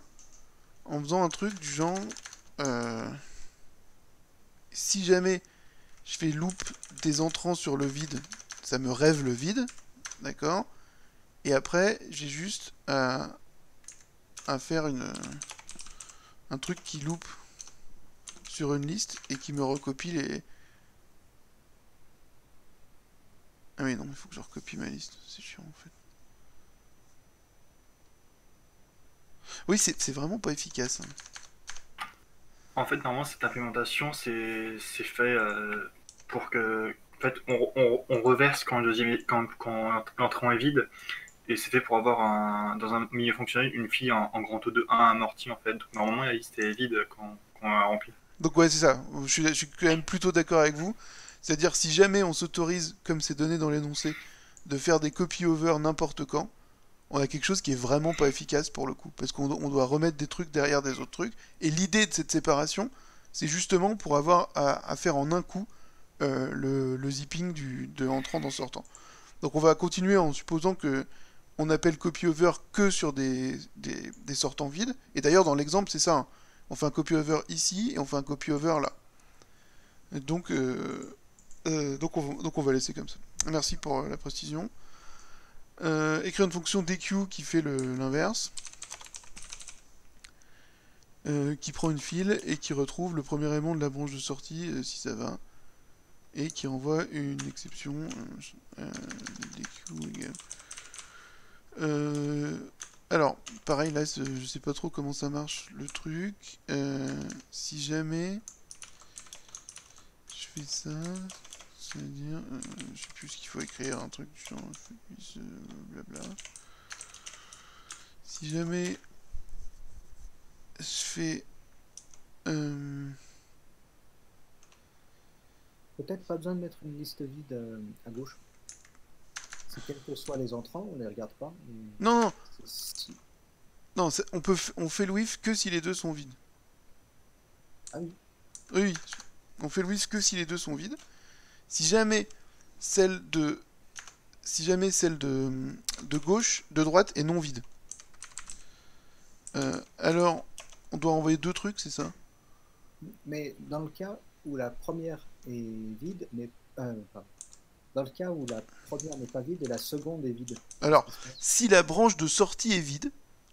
en faisant un truc du genre... si jamais je fais loop des entrants sur le vide, ça me rêve le vide, d'accord? Et après, j'ai juste à faire un truc qui loupe sur une liste et qui me recopie les... Ah oui, non, il faut que je recopie ma liste, c'est chiant en fait. Oui, c'est vraiment pas efficace. Hein. En fait, normalement, cette implémentation, c'est fait pour que, en fait, on reverse quand quand l'entrant est vide, et c'est fait pour avoir dans un milieu fonctionnel une fille en grand taux de 1 amorti, en fait. Donc, normalement, la liste est vide quand on la remplit. Donc ouais, c'est ça. Je suis quand même plutôt d'accord avec vous. C'est-à-dire si jamais on s'autorise, comme c'est donné dans l'énoncé, de faire des copy-over n'importe quand, on a quelque chose qui est vraiment pas efficace pour le coup. Parce qu'on doit remettre des trucs derrière des autres trucs. Et l'idée de cette séparation, c'est justement pour avoir à faire en un coup le zipping de entrant dans sortant. Donc on va continuer en supposant que on appelle copy-over que sur des sortants vides. Et d'ailleurs dans l'exemple c'est ça. Hein. On fait un copy-over ici et on fait un copy-over là. Donc, donc on va laisser comme ça. Merci pour la précision. Écrire une fonction DQ qui fait l'inverse. Qui prend une file et qui retrouve le premier élément de la branche de sortie, si ça va. Et qui envoie une exception. DQ égale. Alors, pareil, là, je sais pas trop comment ça marche le truc. Si jamais je fais ça, c'est-à-dire, je sais plus ce qu'il faut écrire, un truc du genre, blabla. Si jamais je fais... Peut-être pas besoin de mettre une liste vide à gauche. C'est quels que soient les entrants, on les regarde pas. Non, non, Si- non, on fait le whiff que si les deux sont vides. Ah oui, Oui, oui, on fait le whiff que si les deux sont vides. Si jamais celle de de gauche, de droite est non vide. Alors, on doit envoyer deux trucs, c'est ça? mais dans le cas où la première est vide, mais pardon. Dans le cas où la première n'est pas vide et la seconde est vide. Alors, Qu'est-ce qui se passe si la branche de sortie est vide,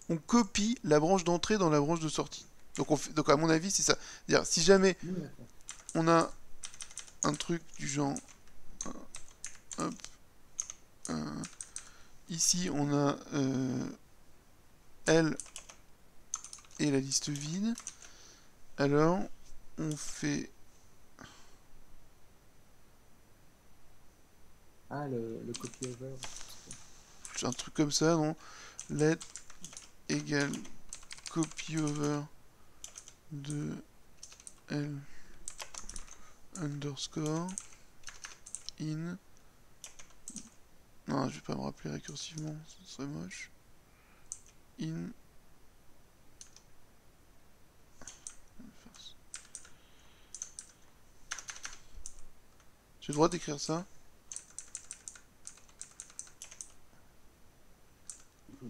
on copie la branche d'entrée dans la branche de sortie. Donc à mon avis, c'est ça. C'est-à-dire, si jamais D'accord. on a un truc du genre... hop, ici, on a L et la liste vide. Alors, on fait... Ah, le copy-over. un truc comme ça, non? Let égale copy-over de L underscore in... Non, je vais pas me rappeler récursivement, ce serait moche. In... J'ai le droit d'écrire ça?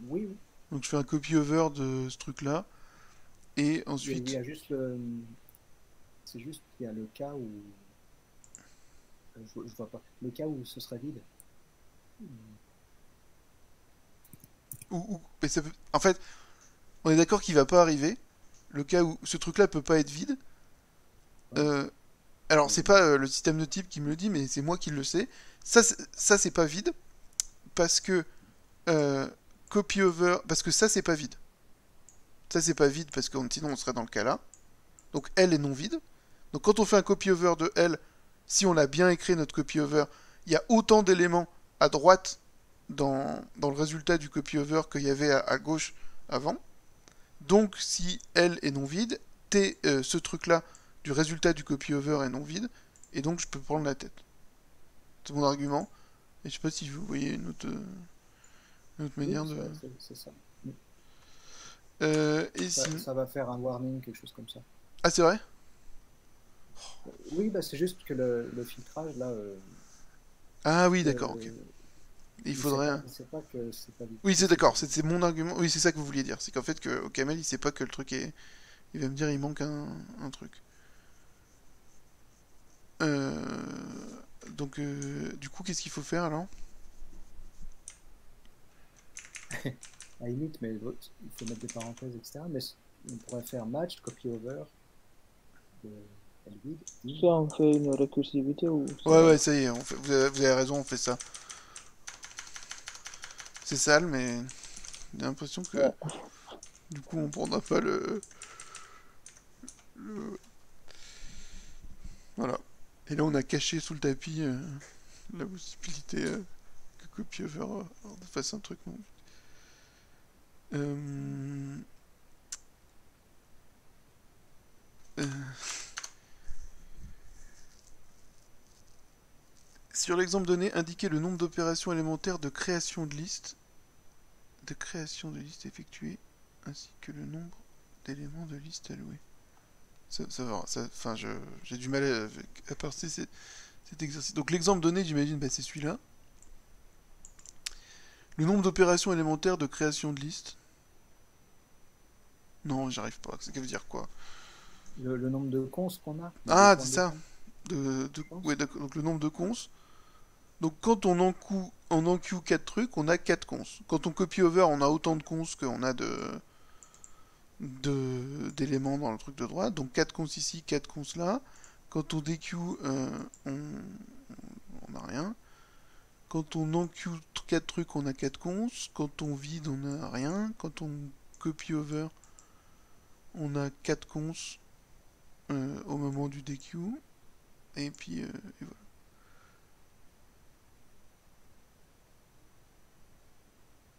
Oui, oui. Donc je fais un copy-over de ce truc-là. Et Il ensuite... y a juste le... C'est juste qu'il y a le cas où... Je vois pas. Le cas où ce serait vide. Mais ça peut... En fait, on est d'accord qu'il va pas arriver. Le cas où ce truc-là peut pas être vide. Alors, c'est pas le système de type qui me le dit, mais c'est moi qui le sais. Ça, c'est pas vide. Parce que... copy-over... Parce que ça, c'est pas vide. Ça, c'est pas vide parce que sinon, on serait dans le cas là. Donc, L est non vide. Donc, quand on fait un copy-over de L, si on l'a bien écrit, notre copy-over, il y a autant d'éléments à droite dans le résultat du copy-over qu'il y avait à gauche avant. Donc, si L est non vide, ce truc-là du résultat du copy-over est non vide, et donc je peux prendre la tête. C'est mon argument. Et je sais pas si vous voyez une autre manière de... C'est ça. Et si... Ça va faire un warning, quelque chose comme ça. Ah, c'est vrai? Oui, bah c'est juste que le filtrage, là... Ah oui, d'accord, ok. Il faudrait... Il sait pas que c'est pas vide. Oui, c'est d'accord, c'est mon argument. Oui, c'est ça que vous vouliez dire. C'est qu'en fait, que Kamel, il sait pas que le truc est... Il va me dire, il manque un truc. Donc, du coup, qu'est-ce qu'il faut faire alors? À la limite, mais il faut mettre des parenthèses, etc. Mais on pourrait faire match, copy over, Elvid, Ça, on fait une récursivité ou ça Ouais, va? ouais, ça y est, vous avez raison, on fait ça. C'est sale, mais j'ai l'impression que Ouais. du coup, on prendra pas Voilà. Et là, on a caché sous le tapis la possibilité que CopyOver fasse un truc non. Euh, euh, Sur l'exemple donné, indiquez le nombre d'opérations élémentaires de création de liste effectuées, ainsi que le nombre d'éléments de liste alloués. Ça va, enfin, j'ai du mal à passer cet exercice. Donc l'exemple donné, j'imagine, bah, c'est celui-là. Le nombre d'opérations élémentaires de création de liste. Non, j'arrive pas. Ça veut dire quoi? le nombre de cons qu'on a. Ah, points c'est de ça. cons. Ouais, d'accord. Donc le nombre de cons. Donc quand on enqueue 4 trucs, on a 4 cons. Quand on copy over, on a autant de cons qu'on a d'éléments dans le truc de droite. Donc 4 cons ici, 4 cons là. Quand on déqueue, on n'a rien. Quand on enqueue 4 trucs, on a 4 cons. Quand on vide, on n'a rien. Quand on copy over, on a 4 cons au moment du déqueue. Et puis, et voilà.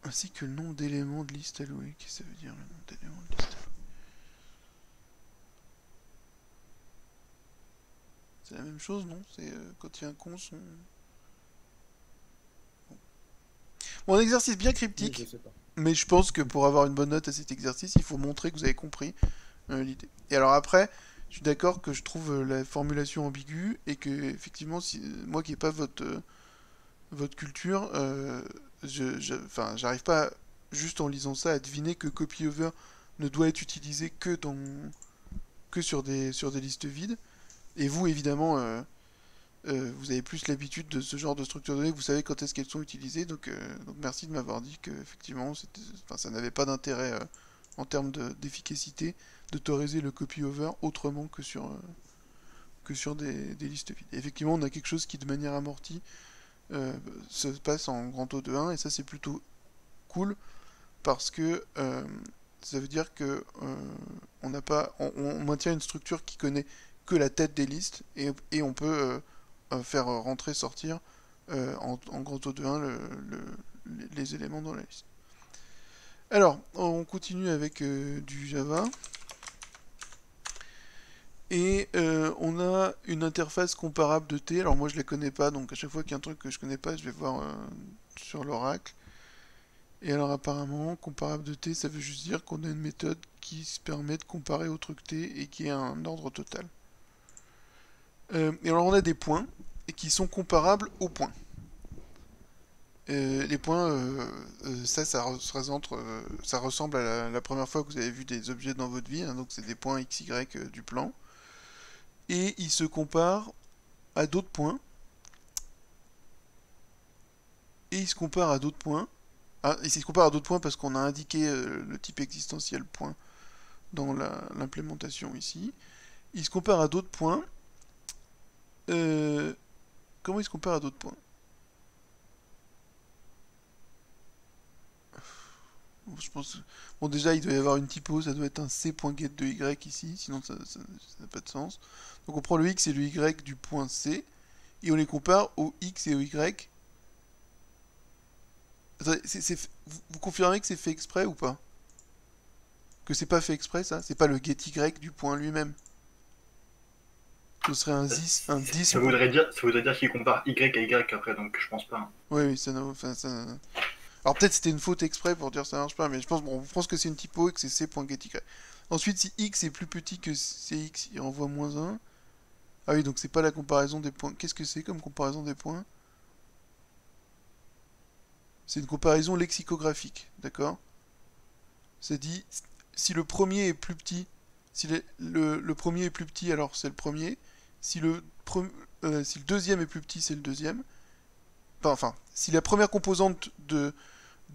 Ainsi que le nombre d'éléments de liste alloués. Qu'est-ce que ça veut dire, le nombre d'éléments de liste alloués? C'est la même chose, non? C'est quand il y a un cons, on... Bon, un exercice bien Oui, je cryptique, sais pas. mais je pense que pour avoir une bonne note à cet exercice, il faut montrer que vous avez compris l'idée. Et alors après, je suis d'accord que je trouve la formulation ambiguë et que, effectivement, si, moi qui n'ai pas votre culture, enfin, j'arrive pas juste en lisant ça à deviner que copyover ne doit être utilisé que sur des listes vides. Et vous, évidemment, vous avez plus l'habitude de ce genre de structure de données, vous savez quand est-ce qu'elles sont utilisées, donc merci de m'avoir dit que effectivement, enfin, ça n'avait pas d'intérêt en termes d'efficacité d'autoriser le copy-over autrement que sur des listes vides. Et effectivement, on a quelque chose qui, de manière amortie, se passe en grand O de 1, et ça c'est plutôt cool, parce que ça veut dire que on n'a pas, on maintient une structure qui connaît que la tête des listes, et on peut faire rentrer, sortir en grand O de 1 les éléments dans la liste. Alors, on continue avec du Java. Et on a une interface comparable de T. Alors moi je la connais pas, donc à chaque fois qu'il y a un truc que je connais pas, je vais voir sur l'oracle. Et alors apparemment, comparable de T, ça veut juste dire qu'on a une méthode qui se permet de comparer au truc T et qui a un ordre total. Et alors on a des points et qui sont comparables aux points. Les points, ça ressemble à la première fois que vous avez vu des objets dans votre vie, hein, donc c'est des points x, y du plan. Et ils se comparent à d'autres points. Et ils se comparent à d'autres points. Ah, ils se comparent à d'autres points parce qu'on a indiqué le type existentiel point dans l'implémentation ici. Ils se comparent à d'autres points. Comment ils se comparent à d'autres points? Je pense... Bon, déjà, il doit y avoir une typo, ça doit être un c.get de y ici, sinon ça n'a pas de sens. Donc on prend le x et le y du point C, et on les compare au x et au y. Attendez, vous confirmez que c'est fait exprès ou pas? Que c'est pas fait exprès, ça? C'est pas le get y du point lui-même? Ce serait un 10, un 10. Ça voudrait dire qu'il compare y à y après, donc je pense pas. Hein. Oui, oui, ça n'a... Enfin, ça... Alors peut-être c'était une faute exprès pour dire ça marche pas, mais je pense que c'est une typo et que c'est c.getY. Ensuite, si x est plus petit que cx, il renvoie moins 1. Ah oui, donc c'est pas la comparaison des points. Qu'est-ce que c'est comme comparaison des points? C'est une comparaison lexicographique, d'accord? Ça dit, si le premier est plus petit, si le premier est plus petit, alors c'est le premier. Si si le deuxième est plus petit, c'est le deuxième. Enfin, si la première composante de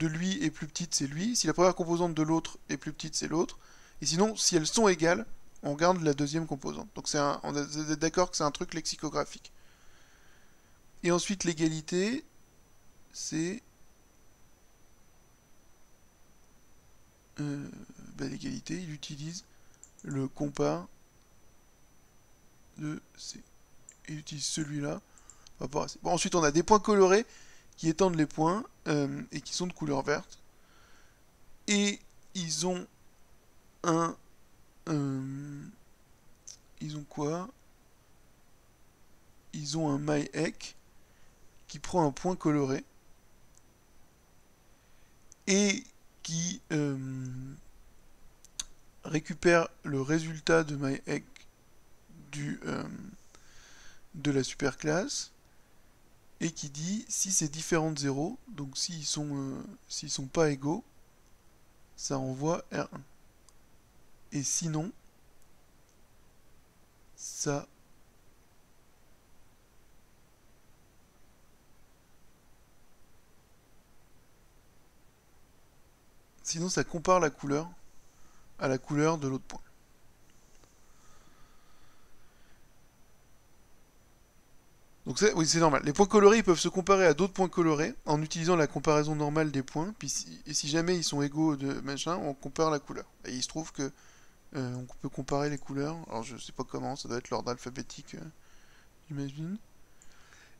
lui est plus petite, c'est lui. Si la première composante de l'autre est plus petite, c'est l'autre. Et sinon, si elles sont égales, on garde la deuxième composante. Donc on est d'accord que c'est un truc lexicographique. Et ensuite, l'égalité, c'est... l'égalité, il utilise le compare de C. Il utilise celui-là. Bon, ensuite, on a des points colorés qui étendent les points et qui sont de couleur verte. Et ils ont un... ils ont quoi? Ils ont un myEck qui prend un point coloré et qui récupère le résultat de myEck de la superclasse et qui dit si c'est différent de 0, donc s'ils sont pas égaux, ça renvoie R1. Et sinon, ça compare la couleur à la couleur de l'autre point. Donc oui, c'est normal. Les points colorés, ils peuvent se comparer à d'autres points colorés en utilisant la comparaison normale des points. Puis si jamais ils sont égaux de machin, on compare la couleur. Et il se trouve que on peut comparer les couleurs. Alors je sais pas comment, ça doit être l'ordre alphabétique, j'imagine.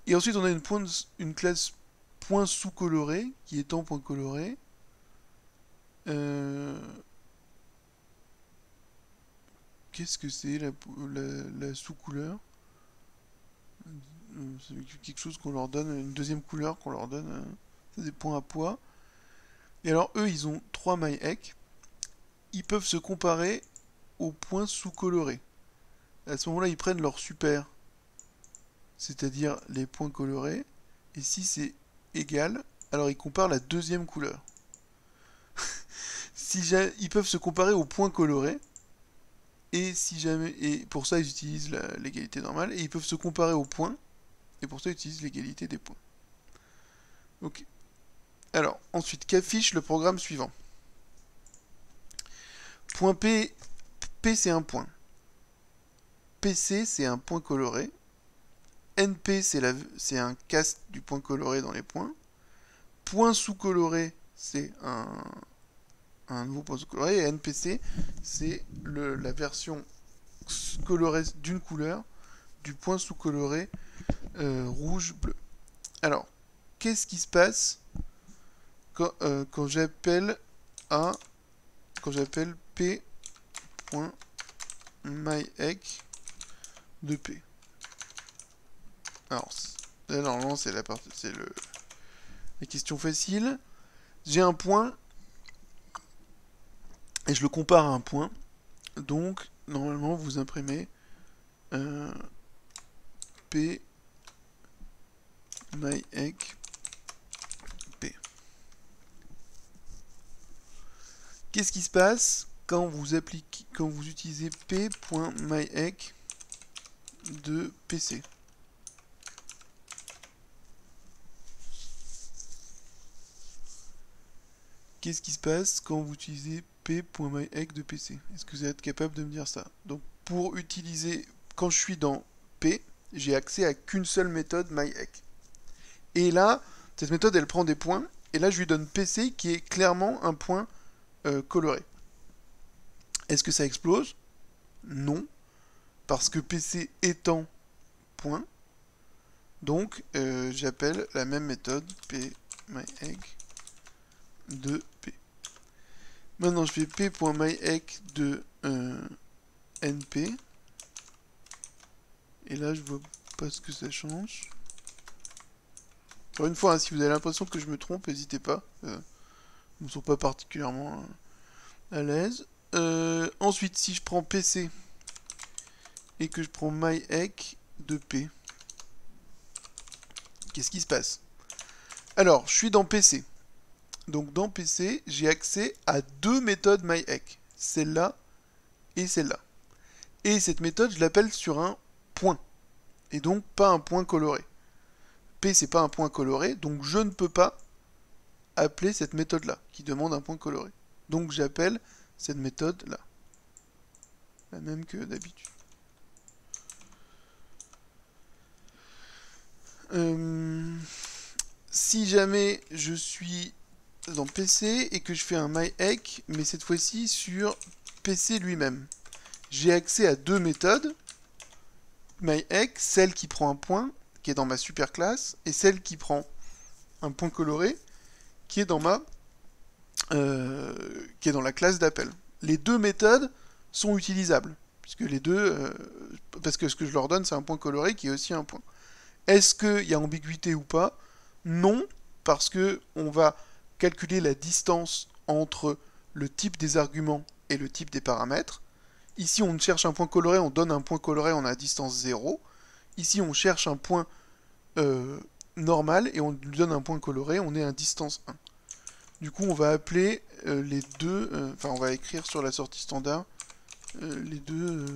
Et ensuite on a une classe point sous-coloré qui est en point coloré. Qu'est-ce que c'est la sous-couleur? C'est quelque chose qu'on leur donne, une deuxième couleur qu'on leur donne, c'est des points à poids. Et alors eux ils ont 3 myEck, ils peuvent se comparer aux points sous-colorés. À ce moment-là ils prennent leur super, c'est-à-dire les points colorés, et si c'est égal, alors ils comparent la deuxième couleur. Ils peuvent se comparer aux points colorés, et pour ça ils utilisent l'égalité normale, et ils peuvent se comparer aux points, et pour ça ils utilisent l'égalité des points. Ok. Alors, ensuite, qu'affiche le programme suivant? Point P, P c'est un point. PC c'est un point coloré. NP c'est un cast du point coloré dans les points. Point sous-coloré c'est un nouveau point sous-coloré. Et NPC c'est la version colorée d'une couleur du point sous-coloré rouge-bleu. Alors, qu'est-ce qui se passe quand j'appelle p.myEck de p? Alors, là, normalement, c'est la question facile. J'ai un point et je le compare à un point. Donc, normalement, vous imprimez p myEck p. Qu'est-ce qui se passe quand vous utilisez p.myEck de PC? Qu'est-ce qui se passe quand vous utilisez p.myEck de PC? Est-ce que vous êtes capable de me dire ça? Donc pour utiliser, quand je suis dans P, j'ai accès à qu'une seule méthode myEck. Et là, cette méthode elle prend des points, et là je lui donne PC qui est clairement un point coloré. Est-ce que ça explose? Non, parce que PC étant point, donc j'appelle la même méthode p.myEck de p. Maintenant je fais p.myEck de np, et là je vois pas ce que ça change. Encore une fois, hein, si vous avez l'impression que je me trompe, n'hésitez pas. Je ne suis pas particulièrement à l'aise. Ensuite, si je prends PC et que je prends myEck de P, qu'est-ce qui se passe? Alors, je suis dans PC. Donc dans PC, j'ai accès à deux méthodes myEck. Celle-là et celle-là. Et cette méthode, je l'appelle sur un point. et donc pas un point coloré. P c'est pas un point coloré, donc je ne peux pas appeler cette méthode-là, qui demande un point coloré. Donc j'appelle cette méthode-là. La même que d'habitude. Si jamais je suis dans PC et que je fais un myEck, mais cette fois-ci sur PC lui-même, j'ai accès à deux méthodes. myEck, celle qui prend un point, qui est dans ma super classe, et celle qui prend un point coloré, qui est dans ma qui est dans la classe d'appel. Les deux méthodes sont utilisables, puisque les deux, parce que ce que je leur donne, c'est un point coloré qui est aussi un point. Est-ce qu'il y a ambiguïté ou pas? Non, parce que on va calculer la distance entre le type des arguments et le type des paramètres. Ici, on cherche un point coloré, on donne un point coloré, on a distance 0. Ici, on cherche un point normal et on lui donne un point coloré, on est à distance 1. Du coup, on va appeler les deux... Enfin, on va écrire sur la sortie standard les deux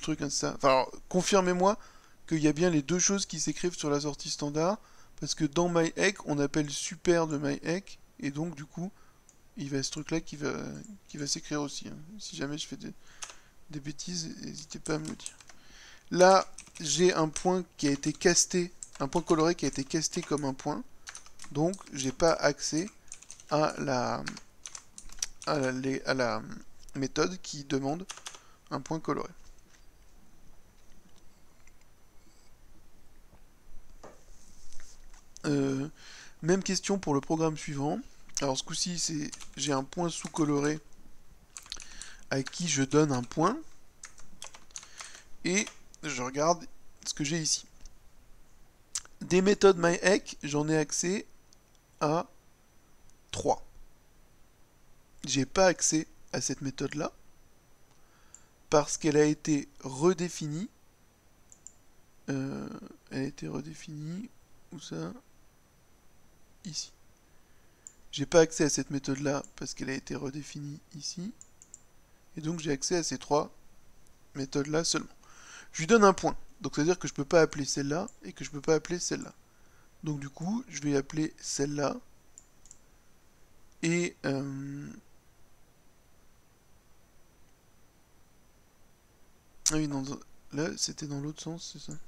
trucs comme ça. Enfin, alors, confirmez-moi qu'il y a bien les deux choses qui s'écrivent sur la sortie standard, parce que dans myEck, on appelle super de myEck, et donc, du coup, il va y a ce truc-là qui va s'écrire aussi. Hein. Si jamais je fais des bêtises, n'hésitez pas à me le dire. Là, j'ai un point qui a été casté, un point coloré qui a été casté comme un point. Donc, j'ai pas accès à la méthode qui demande un point coloré. Même question pour le programme suivant. Alors, ce coup-ci, j'ai un point sous-coloré à qui je donne un point. Et je regarde ce que j'ai ici. Des méthodes myEck, j'en ai accès à 3. J'ai pas accès à cette méthode-là parce qu'elle a été redéfinie. Elle a été redéfinie, où ça? Ici. J'ai pas accès à cette méthode-là parce qu'elle a été redéfinie ici. Et donc j'ai accès à ces 3 méthodes-là seulement. Je lui donne un point. Donc ça veut dire que je peux pas appeler celle-là et que je peux pas appeler celle-là. Donc du coup, je vais appeler celle-là. Et ah oui, non, là c'était dans l'autre sens, c'est ça.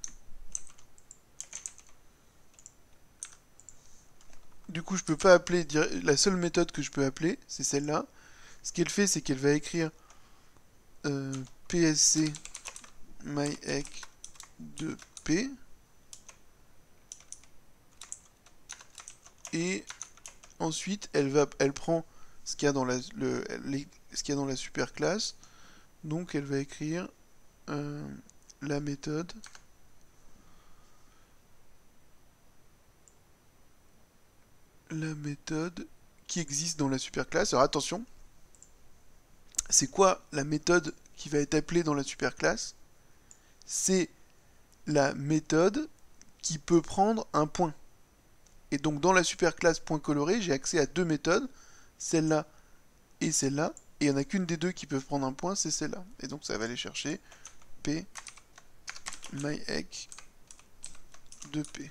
Du coup, je peux pas appeler la seule méthode que je peux appeler, c'est celle-là. Ce qu'elle fait, c'est qu'elle va écrire psc myEck de p et ensuite elle prend ce qu'il y a dans la super classe, donc elle va écrire la méthode qui existe dans la super classe. Alors attention, c'est quoi la méthode qui va être appelée dans la super classe? C'est la méthode qui peut prendre un point. Et donc dans la super classe point coloré, j'ai accès à deux méthodes, celle-là et celle-là, et il n'y en a qu'une des deux qui peuvent prendre un point, c'est celle-là. Et donc ça va aller chercher p myEck de p.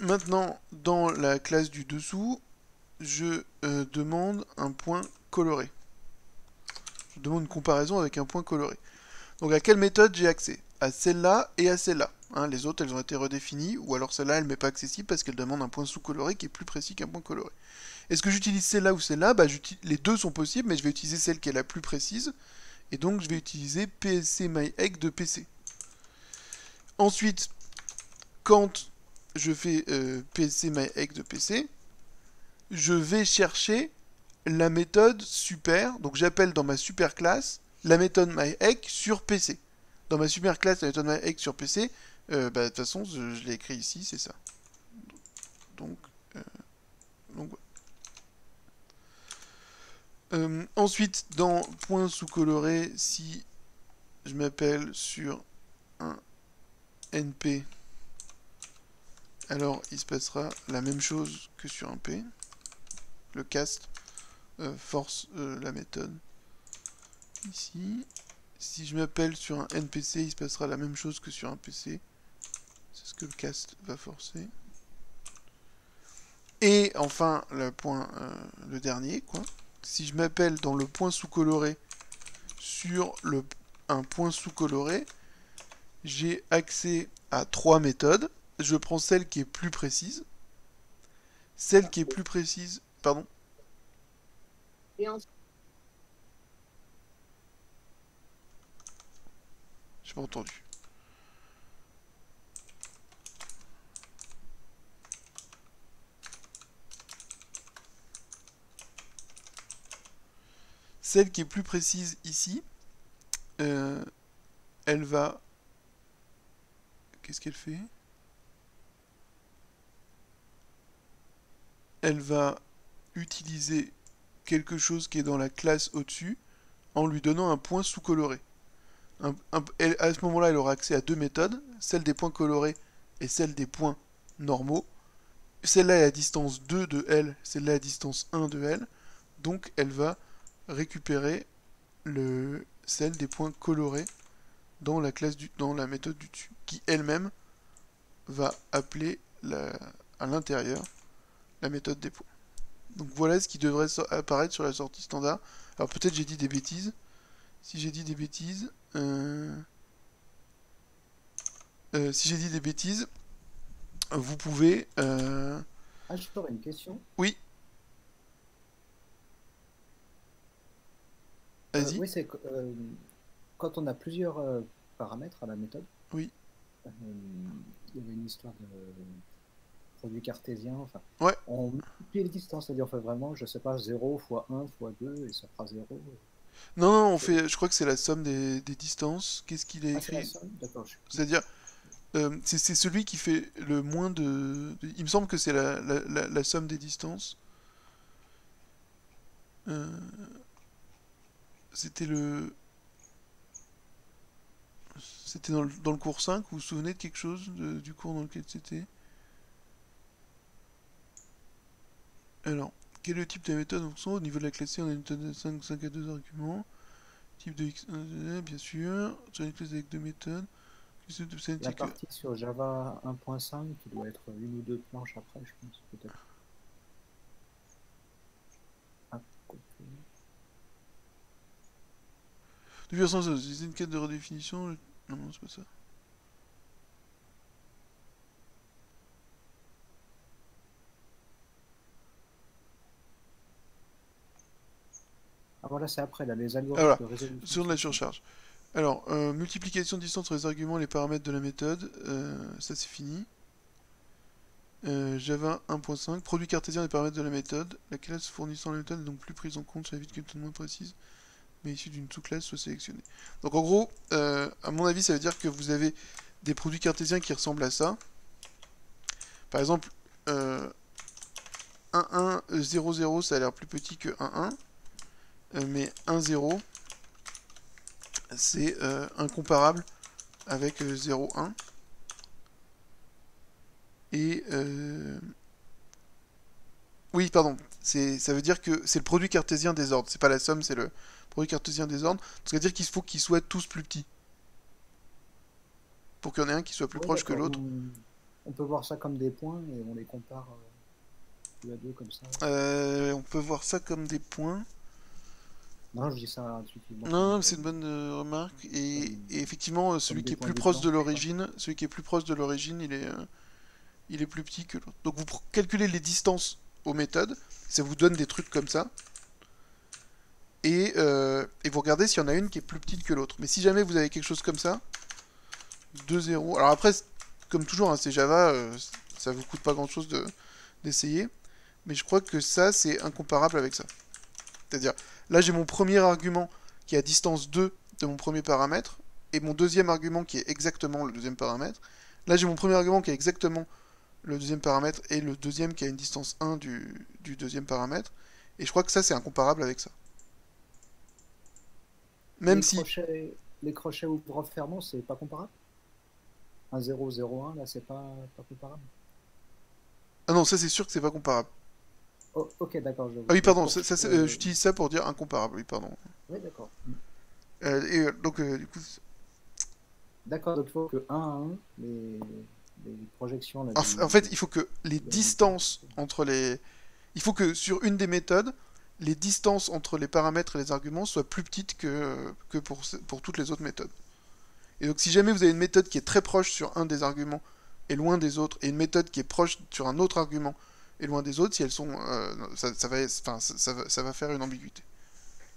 Maintenant, dans la classe du dessous, je demande un point coloré. Je demande une comparaison avec un point coloré. Donc à quelle méthode j'ai accès? À celle-là et à celle-là. Hein, les autres, elles ont été redéfinies, ou alors celle-là, elle ne m'est pas accessible parce qu'elle demande un point sous-coloré qui est plus précis qu'un point coloré. Est-ce que j'utilise celle-là ou celle-là? Les deux sont possibles, mais je vais utiliser celle qui est la plus précise. Et donc, je vais utiliser psc myEck de pc. Ensuite, quand je fais psc myEck de pc, je vais chercher la méthode super. Donc, j'appelle dans ma super classe la méthode myEck sur pc. Dans ma super classe, la méthode myEck sur pc, de toute façon, je l'ai écrit ici, c'est ça. Donc voilà. Ensuite, dans point sous-coloré, si je m'appelle sur un NP, alors il se passera la même chose que sur un P. Le cast force la méthode ici. Si je m'appelle sur un NPC, il se passera la même chose que sur un PC. C'est ce que le cast va forcer. Et enfin, le dernier, quoi. Si je m'appelle dans le point sous-coloré sur un point sous-coloré, j'ai accès à 3 méthodes. Je prends celle qui est plus précise. Celle qui est plus précise... Pardon? J'ai pas entendu. Celle qui est plus précise ici, elle va... Qu'est-ce qu'elle fait? Elle va utiliser quelque chose qui est dans la classe au-dessus en lui donnant un point sous-coloré. À ce moment-là, elle aura accès à 2 méthodes, celle des points colorés et celle des points normaux. Celle-là est à distance 2 de elle, celle-là est à distance 1 de elle. Donc elle va récupérer celle des points colorés dans la méthode du dessus, qui elle-même va appeler à l'intérieur la méthode des points. Donc voilà ce qui devrait apparaître sur la sortie standard. Alors peut-être j'ai dit des bêtises. Si j'ai dit des bêtises... vous pouvez... Ah, je t'aurais une question. Oui. Vas-y. Oui, c'est quand on a plusieurs paramètres à la méthode. Oui. Il y avait une histoire de produit cartésien. Enfin, ouais. On multiplie les distances, c'est-à-dire on fait vraiment, je sais pas, 0 fois 1 fois 2 et ça fera 0. Non, je crois que c'est la somme des distances. Qu'est-ce qu'il a écrit? C'est-à-dire, c'est celui qui fait le moins de... Il me semble que c'est la somme des distances. C'était dans le cours 5, vous vous souvenez de quelque chose du cours dans lequel c'était? Alors, quel est le type de méthode en fonction? Au niveau de la classe C, on a une méthode de 5 à 2 arguments. Type de X, bien sûr. Sur une classe avec 2 méthodes. La partie sur Java 1.5 qui doit être une ou deux planches après, je pense, peut-être. De toute façon, c'est une quête de redéfinition. Non, c'est pas ça. Ah voilà, c'est après, là, les algorithmes voilà, de résolution. sur la surcharge. Alors, multiplication de distance sur les arguments, les paramètres de la méthode, ça c'est fini. Java 1.5, produit cartésien des paramètres de la méthode. La classe fournissant la méthode est donc plus prise en compte sur la vie de méthode moins précise, mais issue d'une sous-classe soit sélectionnée. Donc en gros, à mon avis, ça veut dire que vous avez des produits cartésiens qui ressemblent à ça. Par exemple, 1, 1, 0, 0, ça a l'air plus petit que 1, 1. Mais 1, 0, c'est incomparable avec 0, 1. Et... oui, pardon. Ça veut dire que c'est le produit cartésien des ordres. C'est pas la somme, c'est le produit cartésien des ordres. Ça veut dire qu'il faut qu'ils soient tous plus petits. Pour qu'il y en ait un qui soit plus proche que l'autre. On peut voir ça comme des points et on les compare deux à deux comme ça. On peut voir ça comme des points. Non, je dis ça intuitivement. Non, c'est une bonne remarque. Et effectivement, celui qui est plus proche de l'origine, il est plus petit que l'autre. Donc vous calculez les distances aux méthodes, ça vous donne des trucs comme ça. Et vous regardez s'il y en a une qui est plus petite que l'autre. Mais si jamais vous avez quelque chose comme ça, 2, 0. Alors après, comme toujours, hein, c'est Java, ça vous coûte pas grand chose d'essayer. Mais je crois que ça, c'est incomparable avec ça. C'est-à-dire, là j'ai mon premier argument qui est à distance 2 de mon premier paramètre, et mon deuxième argument qui est exactement le deuxième paramètre. Là j'ai mon premier argument qui est exactement le deuxième paramètre, et le deuxième qui a une distance 1 du deuxième paramètre. Et je crois que ça c'est incomparable avec ça. Même si... Les crochets ouvrant-fermant, c'est pas comparable? 1, 0, 0, 1, là c'est pas comparable? Ah non, ça c'est sûr que c'est pas comparable. Oh, ok, d'accord. Ah oui, pardon, j'utilise ça pour dire incomparable, oui, pardon. Oui, d'accord. Donc, du coup, D'accord, donc il faut que 1 à 1, les projections là, en fait, il faut que les distances entre les... Il faut que sur une des méthodes, les distances entre les paramètres et les arguments soient plus petites que pour toutes les autres méthodes. Et donc si jamais vous avez une méthode qui est très proche sur un des arguments et loin des autres, et une méthode qui est proche sur un autre argument et loin des autres, si elles sont... ça va, enfin, ça va faire une ambiguïté.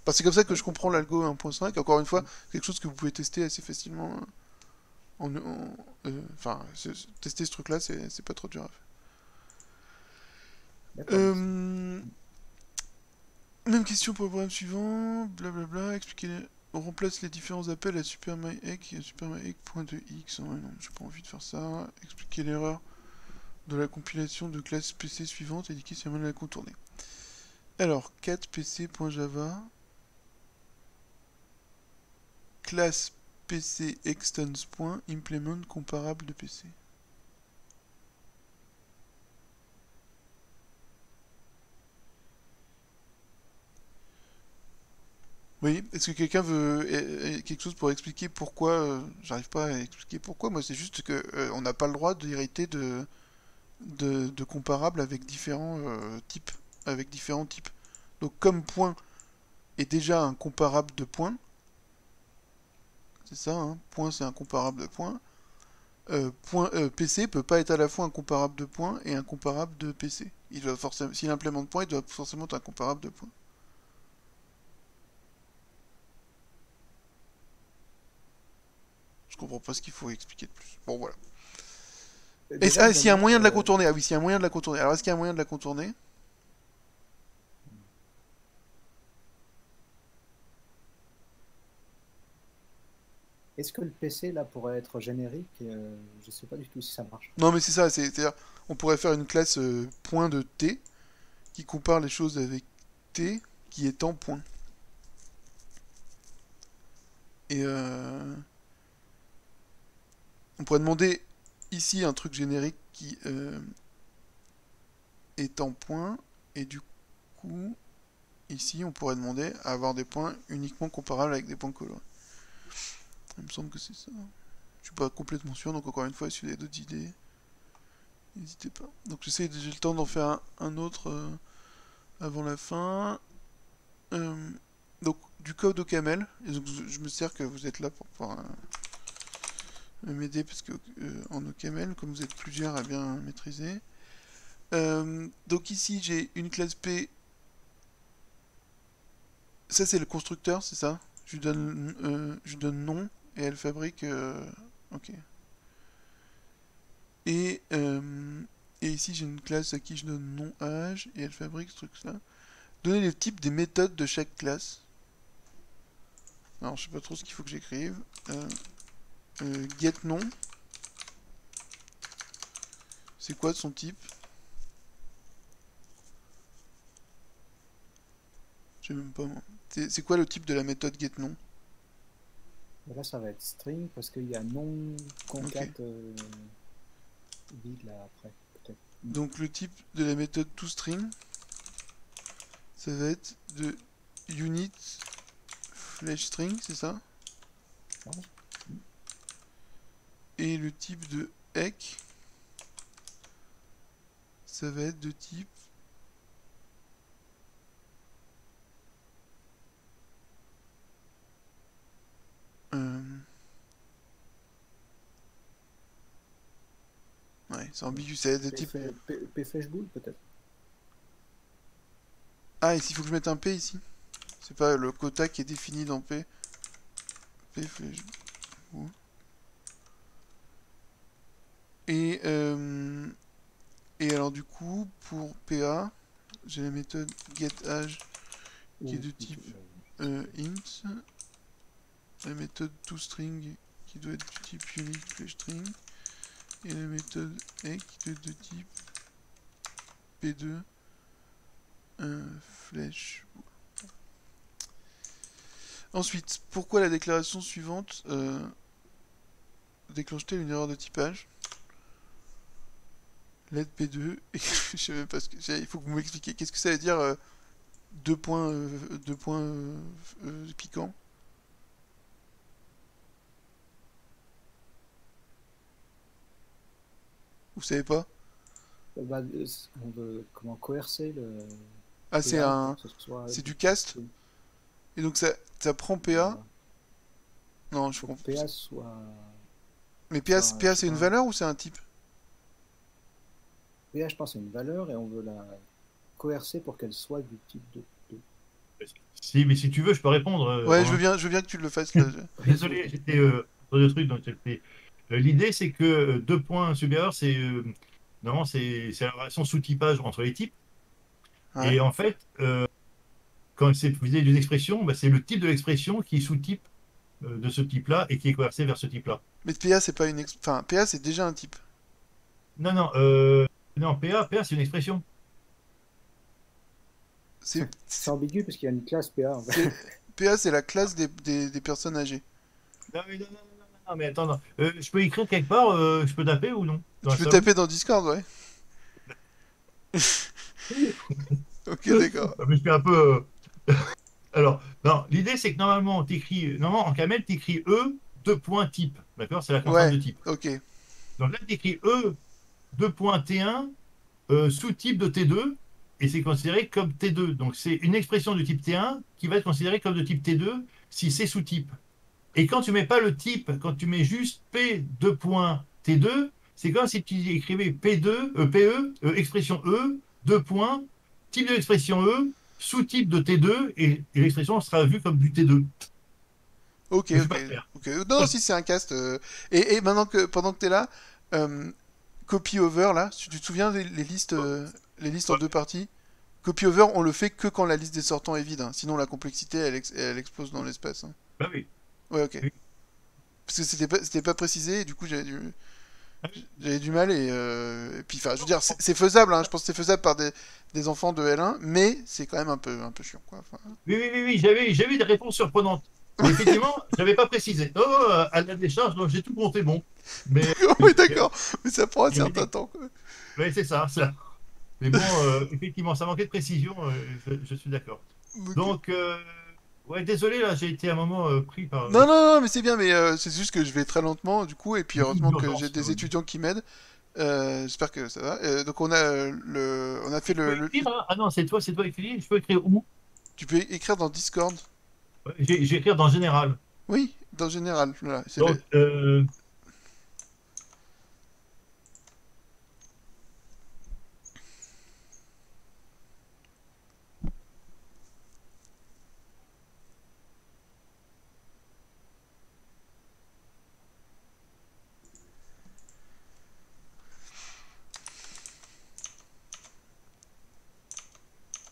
Enfin, c'est comme ça que je comprends l'algo 1.5. Encore une fois, c'est quelque chose que vous pouvez tester assez facilement. Enfin, tester ce truc-là, c'est pas trop dur à faire. D'accord. Même question pour le problème suivant. Blablabla. On remplace les différents appels à supermyEgg et à supermyEgg.2x. Ouais, non, j'ai pas envie de faire ça. Expliquer l'erreur de la compilation de classe PC suivante et indiquer si y a moyen de la contourner. Alors, 4pc.java classe PC extends. Implement comparable de PC. Oui, est-ce que quelqu'un veut quelque chose pour expliquer pourquoi j'arrive pas à expliquer pourquoi. Moi, c'est juste que on n'a pas le droit d'hériter de comparables avec différents types. Avec différents types. Donc, comme point est déjà un comparable de point, c'est ça, hein, point c'est un comparable de point. PC peut pas être à la fois un comparable de point et un comparable de PC. Il doit forcément, s'il implémente point, il doit forcément être un comparable de point. Je comprends pas ce qu'il faut expliquer de plus. Bon, voilà. Et s'il y a un moyen de la contourner. Ah oui, s'il y a un moyen de la contourner. Alors, est-ce qu'il y a un moyen de la contourner? Est-ce que le PC là pourrait être générique? Je sais pas du tout si ça marche. Non, mais c'est ça. C'est-à-dire, on pourrait faire une classe point de t qui compare les choses avec t qui est en point. Et on pourrait demander ici un truc générique qui est en point. Et du coup, ici, on pourrait demander à avoir des points uniquement comparables avec des points colorés. Il me semble que c'est ça. Je suis pas complètement sûr, donc encore une fois, si vous avez d'autres idées, n'hésitez pas. Donc j'ai le temps d'en faire un autre avant la fin. Donc du code au camel. Et donc je me sers que vous êtes là pour pouvoir m'aider parce que en OCaml, comme vous êtes plusieurs à bien maîtriser. Donc ici j'ai une classe P. Ça c'est le constructeur, c'est ça? Je lui donne nom et elle fabrique. Ok. Et ici j'ai une classe à qui je donne nom âge et elle fabrique ce truc-là. Donner les types des méthodes de chaque classe. Alors je sais pas trop ce qu'il faut que j'écrive. Get nom. C'est quoi de son type? Je sais même pas moi. C'est quoi le type de la méthode get nom? Là, ça va être string parce qu'il y a non concat vide là après. Peut-être. Donc le type de la méthode toString, ça va être de unit flash string, c'est ça? Ouais. Et le type de ec, ça va être de type ouais, c'est ambigu, ça va être de type... pflashbool peut-être. Ah, ici il faut que je mette un P ici. C'est pas le quota qui est défini dans P. P flash. Et alors du coup, pour PA, j'ai la méthode getAge qui est de type int. La méthode toString qui doit être du type unit flash string. Et la méthode ec qui doit être de type P2 flash. Ensuite, pourquoi la déclaration suivante déclenche-t-elle une erreur de typage? Let P2, je sais même pas ce que il faut que vous m'expliquiez. Qu'est-ce que ça veut dire deux points piquants? Vous savez pas? Bah, on veut comment coercer le Ah, PA pour que ce soit c'est du cast? oui, Et donc ça prend PA? voilà. Non, je Pour que comprends. PA soit, Mais soit, PA c'est une soit valeur ou c'est un type? PA, je pense, c'est une valeur et on veut la coercer pour qu'elle soit du type de. Si, mais si tu veux, je peux répondre, Ouais, Romain. je veux bien que tu le fasses là. Désolé, j'étais sur le truc. Donc, l'idée, c'est que deux points supérieurs, normalement, c'est la relation sous-typage entre les types. Ouais. Et en fait, quand c'est visé d'une expression, bah, c'est le type de l'expression qui est sous-type de ce type-là et qui est conversé vers ce type-là. Mais PA c'est pas une enfin PA c'est déjà un type. Non, non, non, PA, c'est une expression. C'est C'est ambigu parce qu'il y a une classe PA en fait. PA c'est la classe des personnes âgées. Non, mais non, non, non, non, non, mais attends, non. Je peux écrire quelque part, je peux taper ou non? Dans Tu le peux salon? taper dans Discord, ouais. Ok, d'accord. Mais je suis un peu. Alors, non, l'idée, c'est que normalement, normalement, en camel, tu écris E, deux points type. D'accord? C'est la contrainte Ouais, de type. ok. Donc là, tu écris E, deux points T1, sous-type de T2, et c'est considéré comme T2. Donc c'est une expression du type T1 qui va être considérée comme de type T2 si c'est sous-type. Et quand tu mets pas le type, quand tu mets juste P, deux points T2, c'est comme si tu écrivais P2, PE, expression E, deux points, type de l'expression E, sous-type de T2, et l'expression sera vue comme du T2. Ok, Je suis ok. pas clair. Ok. Non, si c'est un cast. Et maintenant pendant que t'es là, euh, copy over là, tu te souviens les listes en deux parties? Copy over, on le fait que quand la liste des sortants est vide, hein. Sinon la complexité elle explose dans l'espace, hein. Bah oui. Ouais, ok. Oui. Parce que c'était pas précisé et du coup j'avais du mal et puis enfin je veux dire c'est faisable, hein. Je pense que c'est faisable par des enfants de L1, mais c'est quand même un peu chiant quoi. Enfin, Oui, oui, oui, oui, j'avais des réponses surprenantes. Mais effectivement, j'avais pas précisé. Oh, à la décharge, donc j'ai tout compté bon. Mais ouais, il d'accord, mais ça prend un y avait certain des... temps, quoi. Oui, c'est ça, ça. Mais bon, effectivement, ça manquait de précision, je suis d'accord. Ok. Donc, ouais, désolé, là, j'ai été un moment pris par Non, non, non, mais c'est bien, mais c'est juste que je vais très lentement, du coup, et puis heureusement que j'ai l'urgence. des étudiants qui m'aident. J'espère que ça va. Donc on a on a fait Je peux écrire, hein? Ah non, c'est toi écrire. Je peux écrire où? Tu peux écrire dans Discord. Ouais, j'ai écrire dans général. Oui, dans général, voilà. Donc,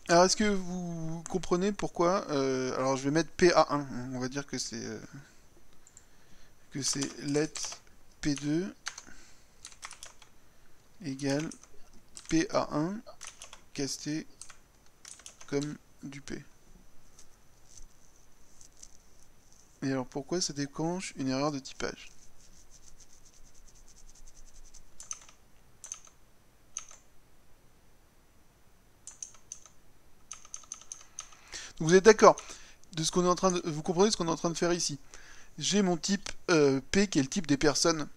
Alors est-ce que vous comprenez pourquoi alors je vais mettre PA1. On va dire que c'est let P2 égale PA1 casté comme du P. Et alors pourquoi ça déclenche une erreur de typage? Donc vous êtes d'accord de ce qu'on est en train de, vous comprenez ce qu'on est en train de faire ici? J'ai mon type P qui est le type des personnes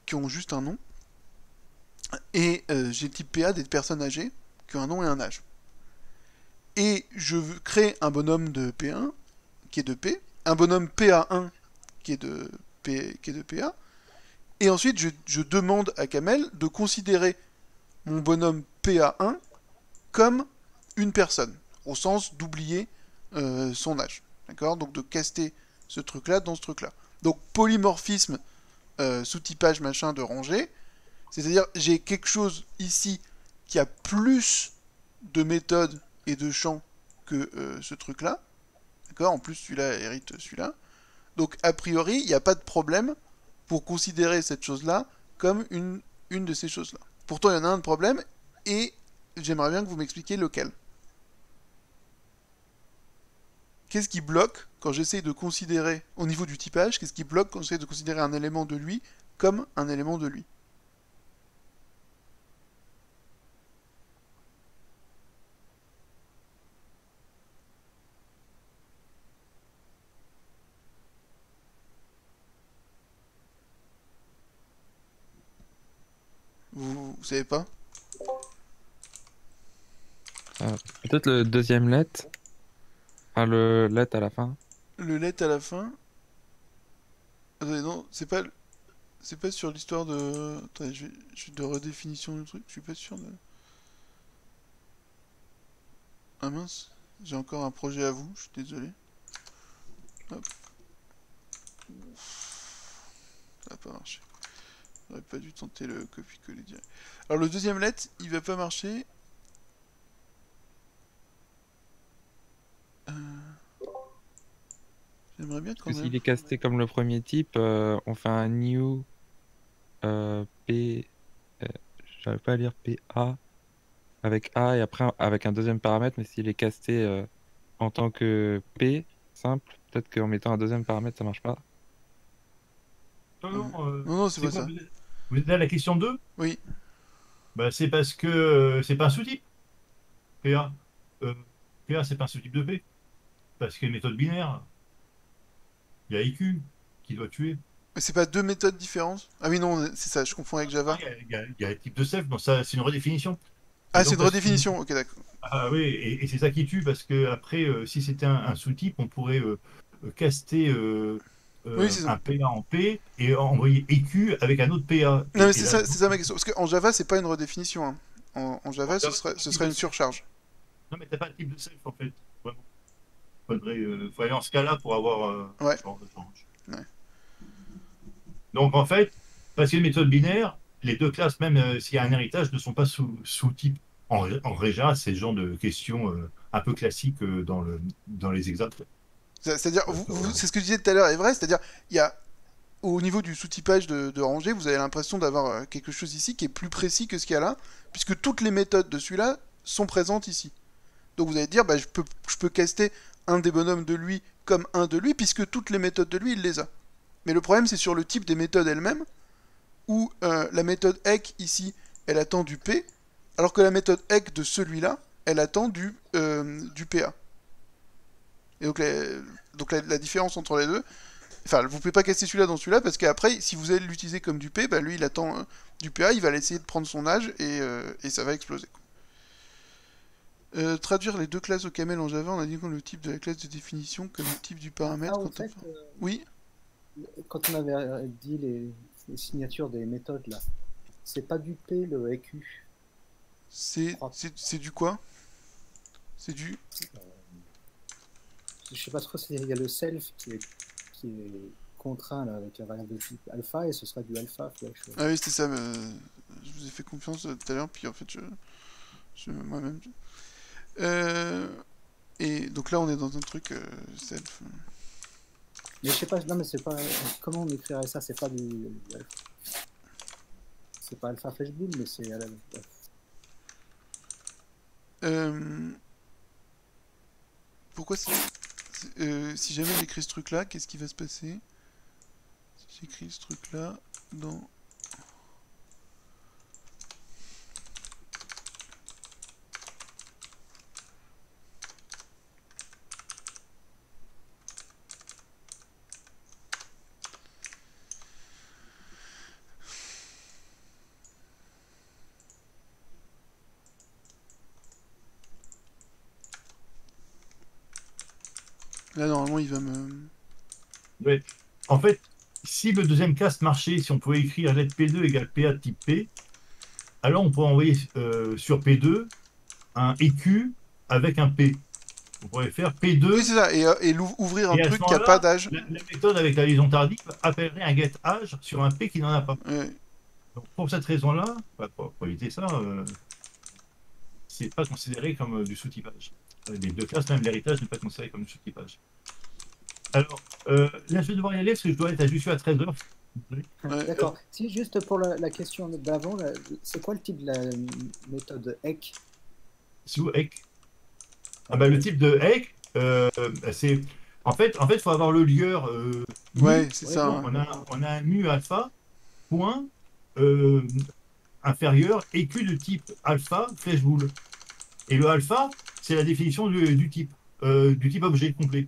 qui ont juste un nom, et j'ai le type PA des personnes âgées qui ont un nom et un âge. Et je crée un bonhomme de P1 qui est de P, un bonhomme PA1 qui est de PA, et ensuite je demande à Kamel de considérer mon bonhomme PA1 comme une personne, au sens d'oublier son âge. D'accord? Donc de caster ce truc-là dans ce truc-là. Donc polymorphisme, sous-typage machin de rangée, c'est-à-dire j'ai quelque chose ici qui a plus de méthodes et de champs que ce truc-là. D'accord? En plus celui-là hérite celui-là. Donc a priori, il n'y a pas de problème pour considérer cette chose-là comme une de ces choses-là. Pourtant, il y en a un de problème, et j'aimerais bien que vous m'expliquiez lequel. Qu'est-ce qui bloque quand j'essaye de considérer, au niveau du typage, qu'est-ce qui bloque quand j'essaye de considérer un élément de lui comme un élément de lui? savez pas? Peut-être le deuxième let. Enfin, le let à la fin. Le let à la fin. Attendez, non, c'est pas sur l'histoire de. Attendez, je vais de redéfinition du truc, je suis pas sûr de. Ah mince, j'ai encore un projet à vous, je suis désolé. Hop. Ça n'a pas marché. J'aurais pas dû tenter le copier-coller direct. Alors le deuxième let, il va pas marcher. J'aimerais bien Parce quand que s'il même. est casté comme le premier type, on fait un new P. J'arrive pas à lire PA avec A et après avec un deuxième paramètre, mais s'il est casté en tant que P simple, peut-être qu'en mettant un deuxième paramètre ça marche pas. Non, Non, non, c'est c'est pas quoi, ça. vous êtes à la question 2? Oui. Bah, c'est parce que c'est pas un sous-type. PA. PA, c'est pas un sous-type de P. Parce qu'il y a une méthode binaire. Il y a IQ qui doit tuer. Mais c'est pas deux méthodes différentes? Ah oui, non, c'est ça, je confonds avec Java. Il y a le type de self, donc ça, c'est une redéfinition. Ah, Et c'est donc, une redéfinition, ok, d'accord. Ah oui, et c'est ça qui tue, parce que après, si c'était un sous-type, on pourrait caster Oui, c'est ça. un PA en P et envoyer EQ avec un autre PA. Non, mais Et là, c'est ça ma question. Parce qu'en Java, c'est pas une redéfinition, hein. En en Java, Java, ce serait une surcharge. non, mais t'as pas de type de self en fait. Vraiment. Faut aller en ce cas-là pour avoir Ouais. ce genre de change. Ouais. Donc en fait, parce qu'il y a une méthode binaire, les deux classes, même s'il y a un héritage, ne sont pas sous-types. En Réja, c'est le genre de questions un peu classiques dans les examens. C'est-à-dire, c'est ce que je disais tout à l'heure est vrai, c'est-à-dire, il y a, au niveau du sous-typage de rangée, vous avez l'impression d'avoir quelque chose ici qui est plus précis que ce qu'il y a là, puisque toutes les méthodes de celui-là sont présentes ici. Donc vous allez dire, bah, je peux caster un des bonhommes de lui comme un de lui, puisque toutes les méthodes de lui, il les a. Mais le problème, c'est sur le type des méthodes elles-mêmes, où la méthode EC, ici, elle attend du P, alors que la méthode EC de celui-là, elle attend du PA. Et donc, la différence entre les deux, enfin, vous pouvez pas caster celui-là dans celui-là, parce qu'après, si vous allez l'utiliser comme du P, bah, lui, il attend du PA, il va essayer de prendre son âge, et ça va exploser. Traduire les deux classes au camel en Java en indiquant le type de la classe de définition comme le type du paramètre. Ah, en fait, Oui, quand on avait dit les signatures des méthodes là, c'est pas du P le EQ. c'est du quoi? C'est du... Je sais pas trop, il y a le self qui est contraint là, avec la variable de type alpha et ce sera du alpha flash. Ah oui, c'était ça, je vous ai fait confiance tout à l'heure, puis en fait, moi-même... et donc là, on est dans un truc self. Mais je sais pas, non mais c'est pas... Comment on écrirait ça? C'est pas du... C'est pas alpha flashbull, mais c'est... Pourquoi si jamais j'écris ce truc-là, qu'est-ce qui va se passer? Si j'écris ce truc-là dans... Là, normalement, il va me... Ouais. En fait, si le deuxième cast marchait, si on pouvait écrire let P2 égale PA de type P, alors on pourrait envoyer sur P2 un EQ avec un P. On pourrait faire P2. Oui, c'est ça, et ouvrir un et à truc ce qui n'a moment-là, pas d'âge. La méthode avec la liaison tardive appellerait un get âge sur un P qui n'en a pas. Ouais. Donc, pour cette raison-là, pour éviter ça, c'est pas considéré comme du sous-typage. Les deux classes, même l'héritage n'est pas considéré comme du sous-typage. Alors, là, je vais devoir y aller parce que je dois être à 13h. Ouais, D'accord. Si, juste pour la question d'avant, c'est quoi le type de la méthode EC? Sous EC. Ah bah, le type de EC, c'est... En fait, il faut avoir le lieur mu. ouais, c'est ça. Donc, Hein. on a un mu alpha, point, inférieur, EQ de type alpha, flèche boule. Et le alpha, c'est la définition du type objet complet.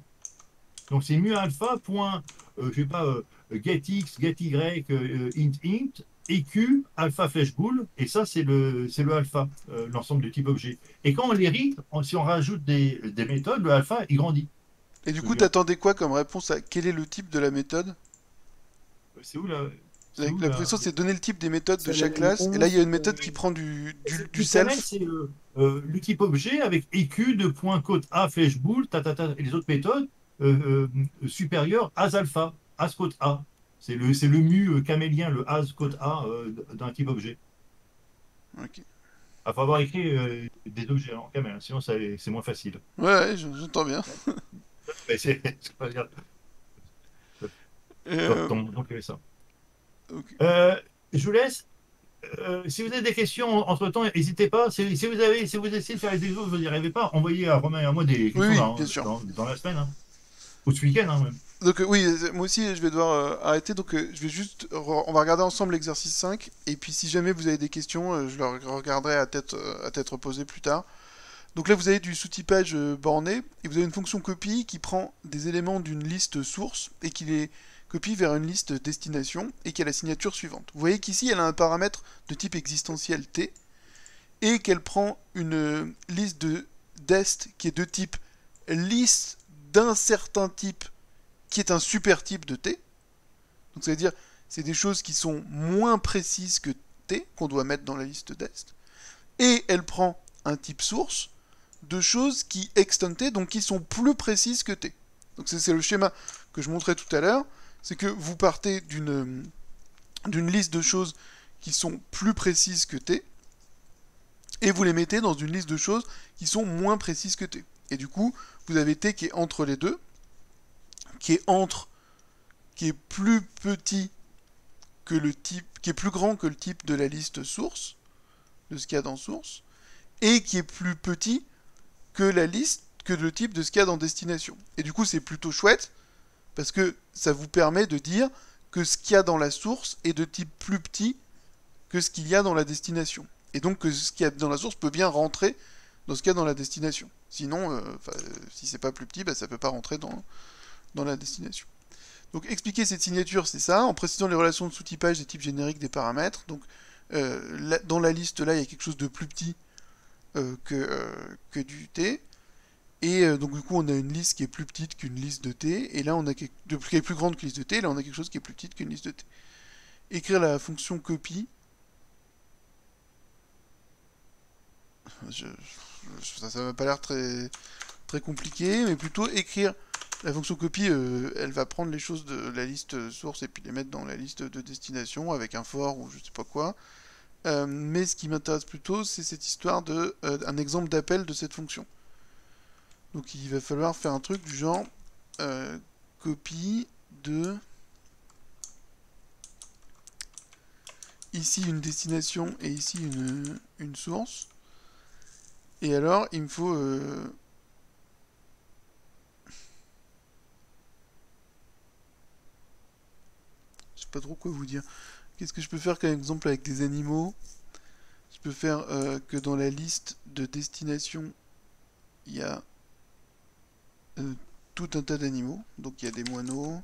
Donc c'est mu alpha point, je sais pas, get x, get y, int int, EQ, alpha flèche boule, et ça, c'est le alpha, l'ensemble de type objet. Et quand on l'hérite, si on rajoute des méthodes, le alpha, il grandit. Et du Je veux coup, dire, t'attendais quoi comme réponse à quel est le type de la méthode? c'est où la. C'est La où la la. question, c'est donner le type des méthodes de C'est chaque la ligne classe. Et là, il y a 11, une méthode qui prend du Du XML, self. c'est le type objet avec EQ de point code A flèche boule, et les autres méthodes supérieures as alpha, as code A. C'est le mu camélien, le as code A d'un type objet. Ok. Il faut avoir écrit des objets en camel, sinon c'est moins facile. Ouais, j'entends bien. Mais c'est pas dire. Euh, Donc, il y avait ça. ok. Je vous laisse. Si vous avez des questions entre-temps, n'hésitez pas. Si vous essayez de faire les exos, vous n'y arrivez pas, envoyez à Romain et à moi des Oui, questions oui, dans, bien sûr. dans la semaine, hein. Ou ce week-end, hein, même. Donc oui, moi aussi je vais devoir arrêter, donc je vais juste, on va regarder ensemble l'exercice 5, et puis si jamais vous avez des questions, je le regarderai à tête reposée plus tard. Donc là vous avez du sous-typage borné, et vous avez une fonction copie qui prend des éléments d'une liste source, et qui les copie vers une liste destination, et qui a la signature suivante. Vous voyez qu'ici elle a un paramètre de type existentiel t, et qu'elle prend une liste de dest qui est de type liste d'un certain type qui est un super type de T. Donc ça veut dire c'est des choses qui sont moins précises que T, qu'on doit mettre dans la liste d'est. Et elle prend un type source de choses qui extendent T, donc qui sont plus précises que T. Donc c'est le schéma que je montrais tout à l'heure, c'est que vous partez d'une liste de choses qui sont plus précises que T, et vous les mettez dans une liste de choses qui sont moins précises que T. Et du coup, vous avez T qui est entre les deux, qui est plus petit que le type, qui est plus grand que le type de la liste source, de ce qu'il y a dans source, et qui est plus petit que la liste, que le type de ce qu'il y a dans destination. Et du coup, c'est plutôt chouette, parce que ça vous permet de dire que ce qu'il y a dans la source est de type plus petit que ce qu'il y a dans la destination. Et donc que ce qu'il y a dans la source peut bien rentrer dans ce qu'il y a dans la destination. Sinon, si c'est pas plus petit, bah, ça peut pas rentrer dans la destination. Donc expliquer cette signature, c'est ça, en précisant les relations de sous-typage des types génériques des paramètres. Donc dans la liste là, il y a quelque chose de plus petit que du T. Et donc du coup, on a une liste qui est plus petite qu'une liste de T. Et là, on a qui est plus grande qu'une liste de T. Et là, on a quelque chose qui est plus petite qu'une liste de T. Écrire la fonction copie. Ça m'a pas l'air très compliqué, mais plutôt écrire la fonction copie, elle va prendre les choses de la liste source et puis les mettre dans la liste de destination avec un for ou je sais pas quoi. Mais ce qui m'intéresse plutôt, c'est cette histoire de un exemple d'appel de cette fonction. Donc il va falloir faire un truc du genre copie de ici une destination et ici une source. Et alors il me faut je sais pas trop quoi vous dire. Qu'est-ce que je peux faire comme exemple avec des animaux? Je peux faire que dans la liste de destination, il y a tout un tas d'animaux. Donc il y a des moineaux,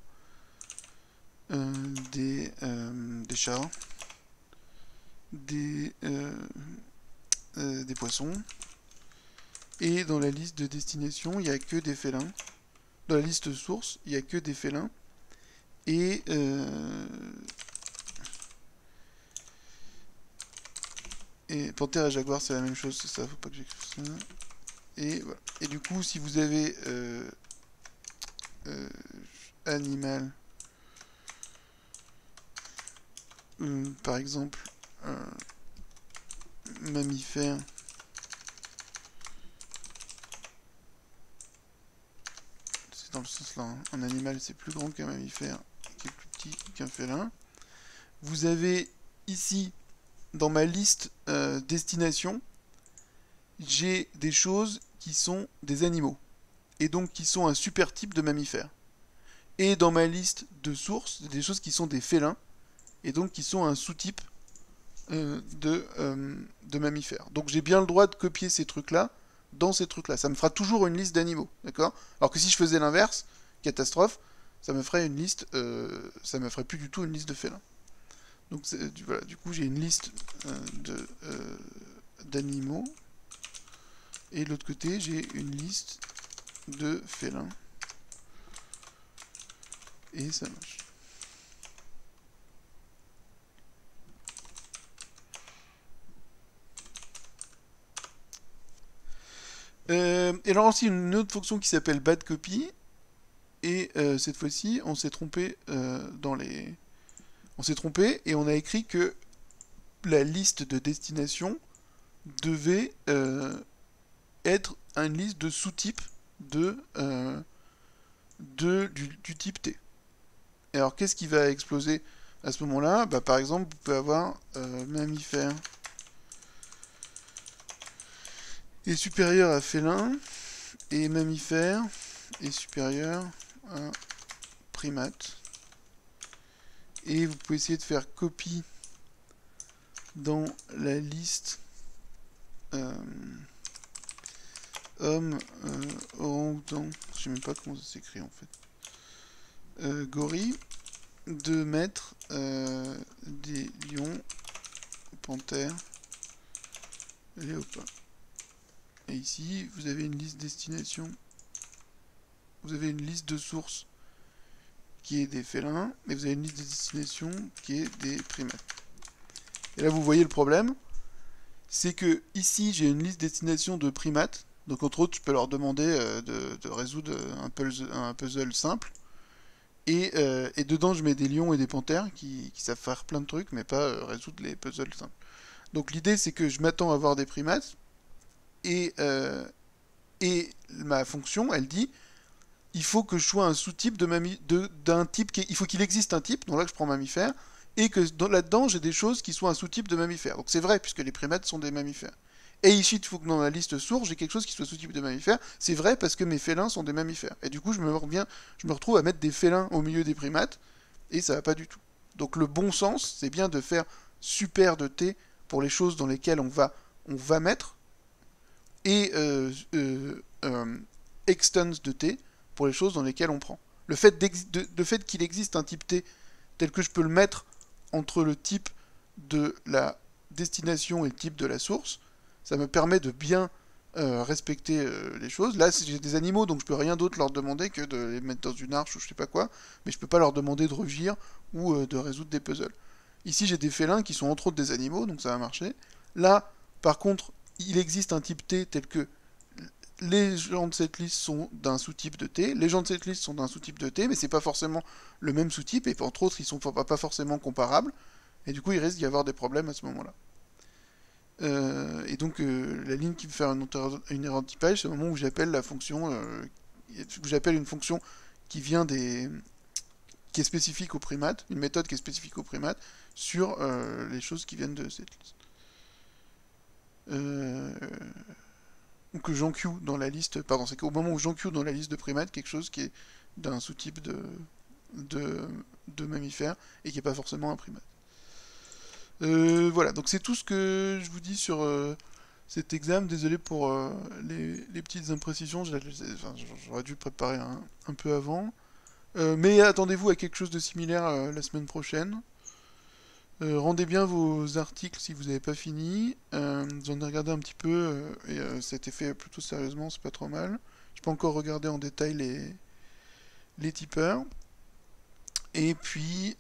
des chats, des poissons. Et dans la liste de destination, il n'y a que des félins. Dans la liste source, il n'y a que des félins. Et panthère et jaguar, c'est la même chose, c'est ça, faut pas que j'écrive ça. Et voilà. Et du coup, si vous avez animal, par exemple, mammifère, c'est dans le sens là, hein. Un animal c'est plus grand qu'un mammifère, qui est plus petit qu'un félin. Vous avez ici, dans ma liste destination, j'ai des choses qui sont des animaux, et donc qui sont un super type de mammifère. Et dans ma liste de sources, des choses qui sont des félins, et donc qui sont un sous-type de mammifères. Donc j'ai bien le droit de copier ces trucs-là dans ces trucs-là. Ça me fera toujours une liste d'animaux, d'accord? Alors que si je faisais l'inverse, catastrophe, ça me ferait une liste, ça me ferait plus du tout une liste de félins. Donc voilà, du coup j'ai une liste d'animaux. Et de l'autre côté j'ai une liste de félins. Et ça marche. Et alors aussi une autre fonction qui s'appelle badCopy. Et cette fois-ci, on s'est trompé On s'est trompé et on a écrit que la liste de destination devait être une liste de sous-types du type T. Et alors qu'est-ce qui va exploser à ce moment-là? Bah, par exemple, vous pouvez avoir mammifère est supérieur à félin et mammifère est supérieur à primate. Et vous pouvez essayer de faire copie dans la liste homme, orang-outan, je sais même pas comment ça s'écrit en fait, gorille, de mettre des lions, panthères, léopards. Et ici, vous avez une liste destination, vous avez une liste de sources qui est des félins, et vous avez une liste de destination qui est des primates. Et là, vous voyez le problème, c'est que ici, j'ai une liste destination de primates, donc entre autres, je peux leur demander de résoudre un puzzle simple, et dedans, je mets des lions et des panthères qui savent faire plein de trucs, mais pas résoudre les puzzles simples. Donc l'idée, c'est que je m'attends à avoir des primates, et ma fonction, elle dit, il faut que je sois un sous-type d'un type, il faut qu'il existe un type, donc là je prends mammifère, et que là-dedans j'ai des choses qui soient un sous-type de mammifère. Donc c'est vrai, puisque les primates sont des mammifères. Et ici, il faut que dans la liste source, j'ai quelque chose qui soit sous-type de mammifère. C'est vrai parce que mes félins sont des mammifères. Et du coup, je me retrouve à mettre des félins au milieu des primates, et ça va pas du tout. Donc le bon sens, c'est bien de faire super de T pour les choses dans lesquelles on va mettre, et extends de T pour les choses dans lesquelles on prend. Le fait qu'il existe un type T tel que je peux le mettre entre le type de la destination et le type de la source, ça me permet de bien respecter les choses. Là, j'ai des animaux, donc je peux rien d'autre leur demander que de les mettre dans une arche ou je sais pas quoi, mais je peux pas leur demander de rugir ou de résoudre des puzzles. Ici, j'ai des félins qui sont entre autres des animaux, donc ça va marcher. Là, par contre, il existe un type T tel que les gens de cette liste sont d'un sous-type de T, les gens de cette liste sont d'un sous-type de T, mais c'est pas forcément le même sous-type, et entre autres, ils sont pas forcément comparables, et du coup, il risque d'y avoir des problèmes à ce moment-là. Et donc, la ligne qui me fait une erreur de typage, c'est au moment où j'appelle la fonction, où j'appelle une fonction qui vient qui est spécifique au primate, une méthode qui est spécifique au primate, sur les choses qui viennent de cette liste. Ou que j'enqueue dans la liste, pardon, c'est qu'au moment où j'enqueue dans la liste de primates quelque chose qui est d'un sous-type de mammifère et qui n'est pas forcément un primate. Voilà, donc c'est tout ce que je vous dis sur cet examen. Désolé pour les petites imprécisions, j'aurais dû le préparer un peu avant. Mais attendez-vous à quelque chose de similaire la semaine prochaine. Rendez bien vos articles si vous n'avez pas fini. J'en ai regardé un petit peu et ça a été fait plutôt sérieusement, c'est pas trop mal. J'ai pas encore regardé en détail les tipeurs. Et puis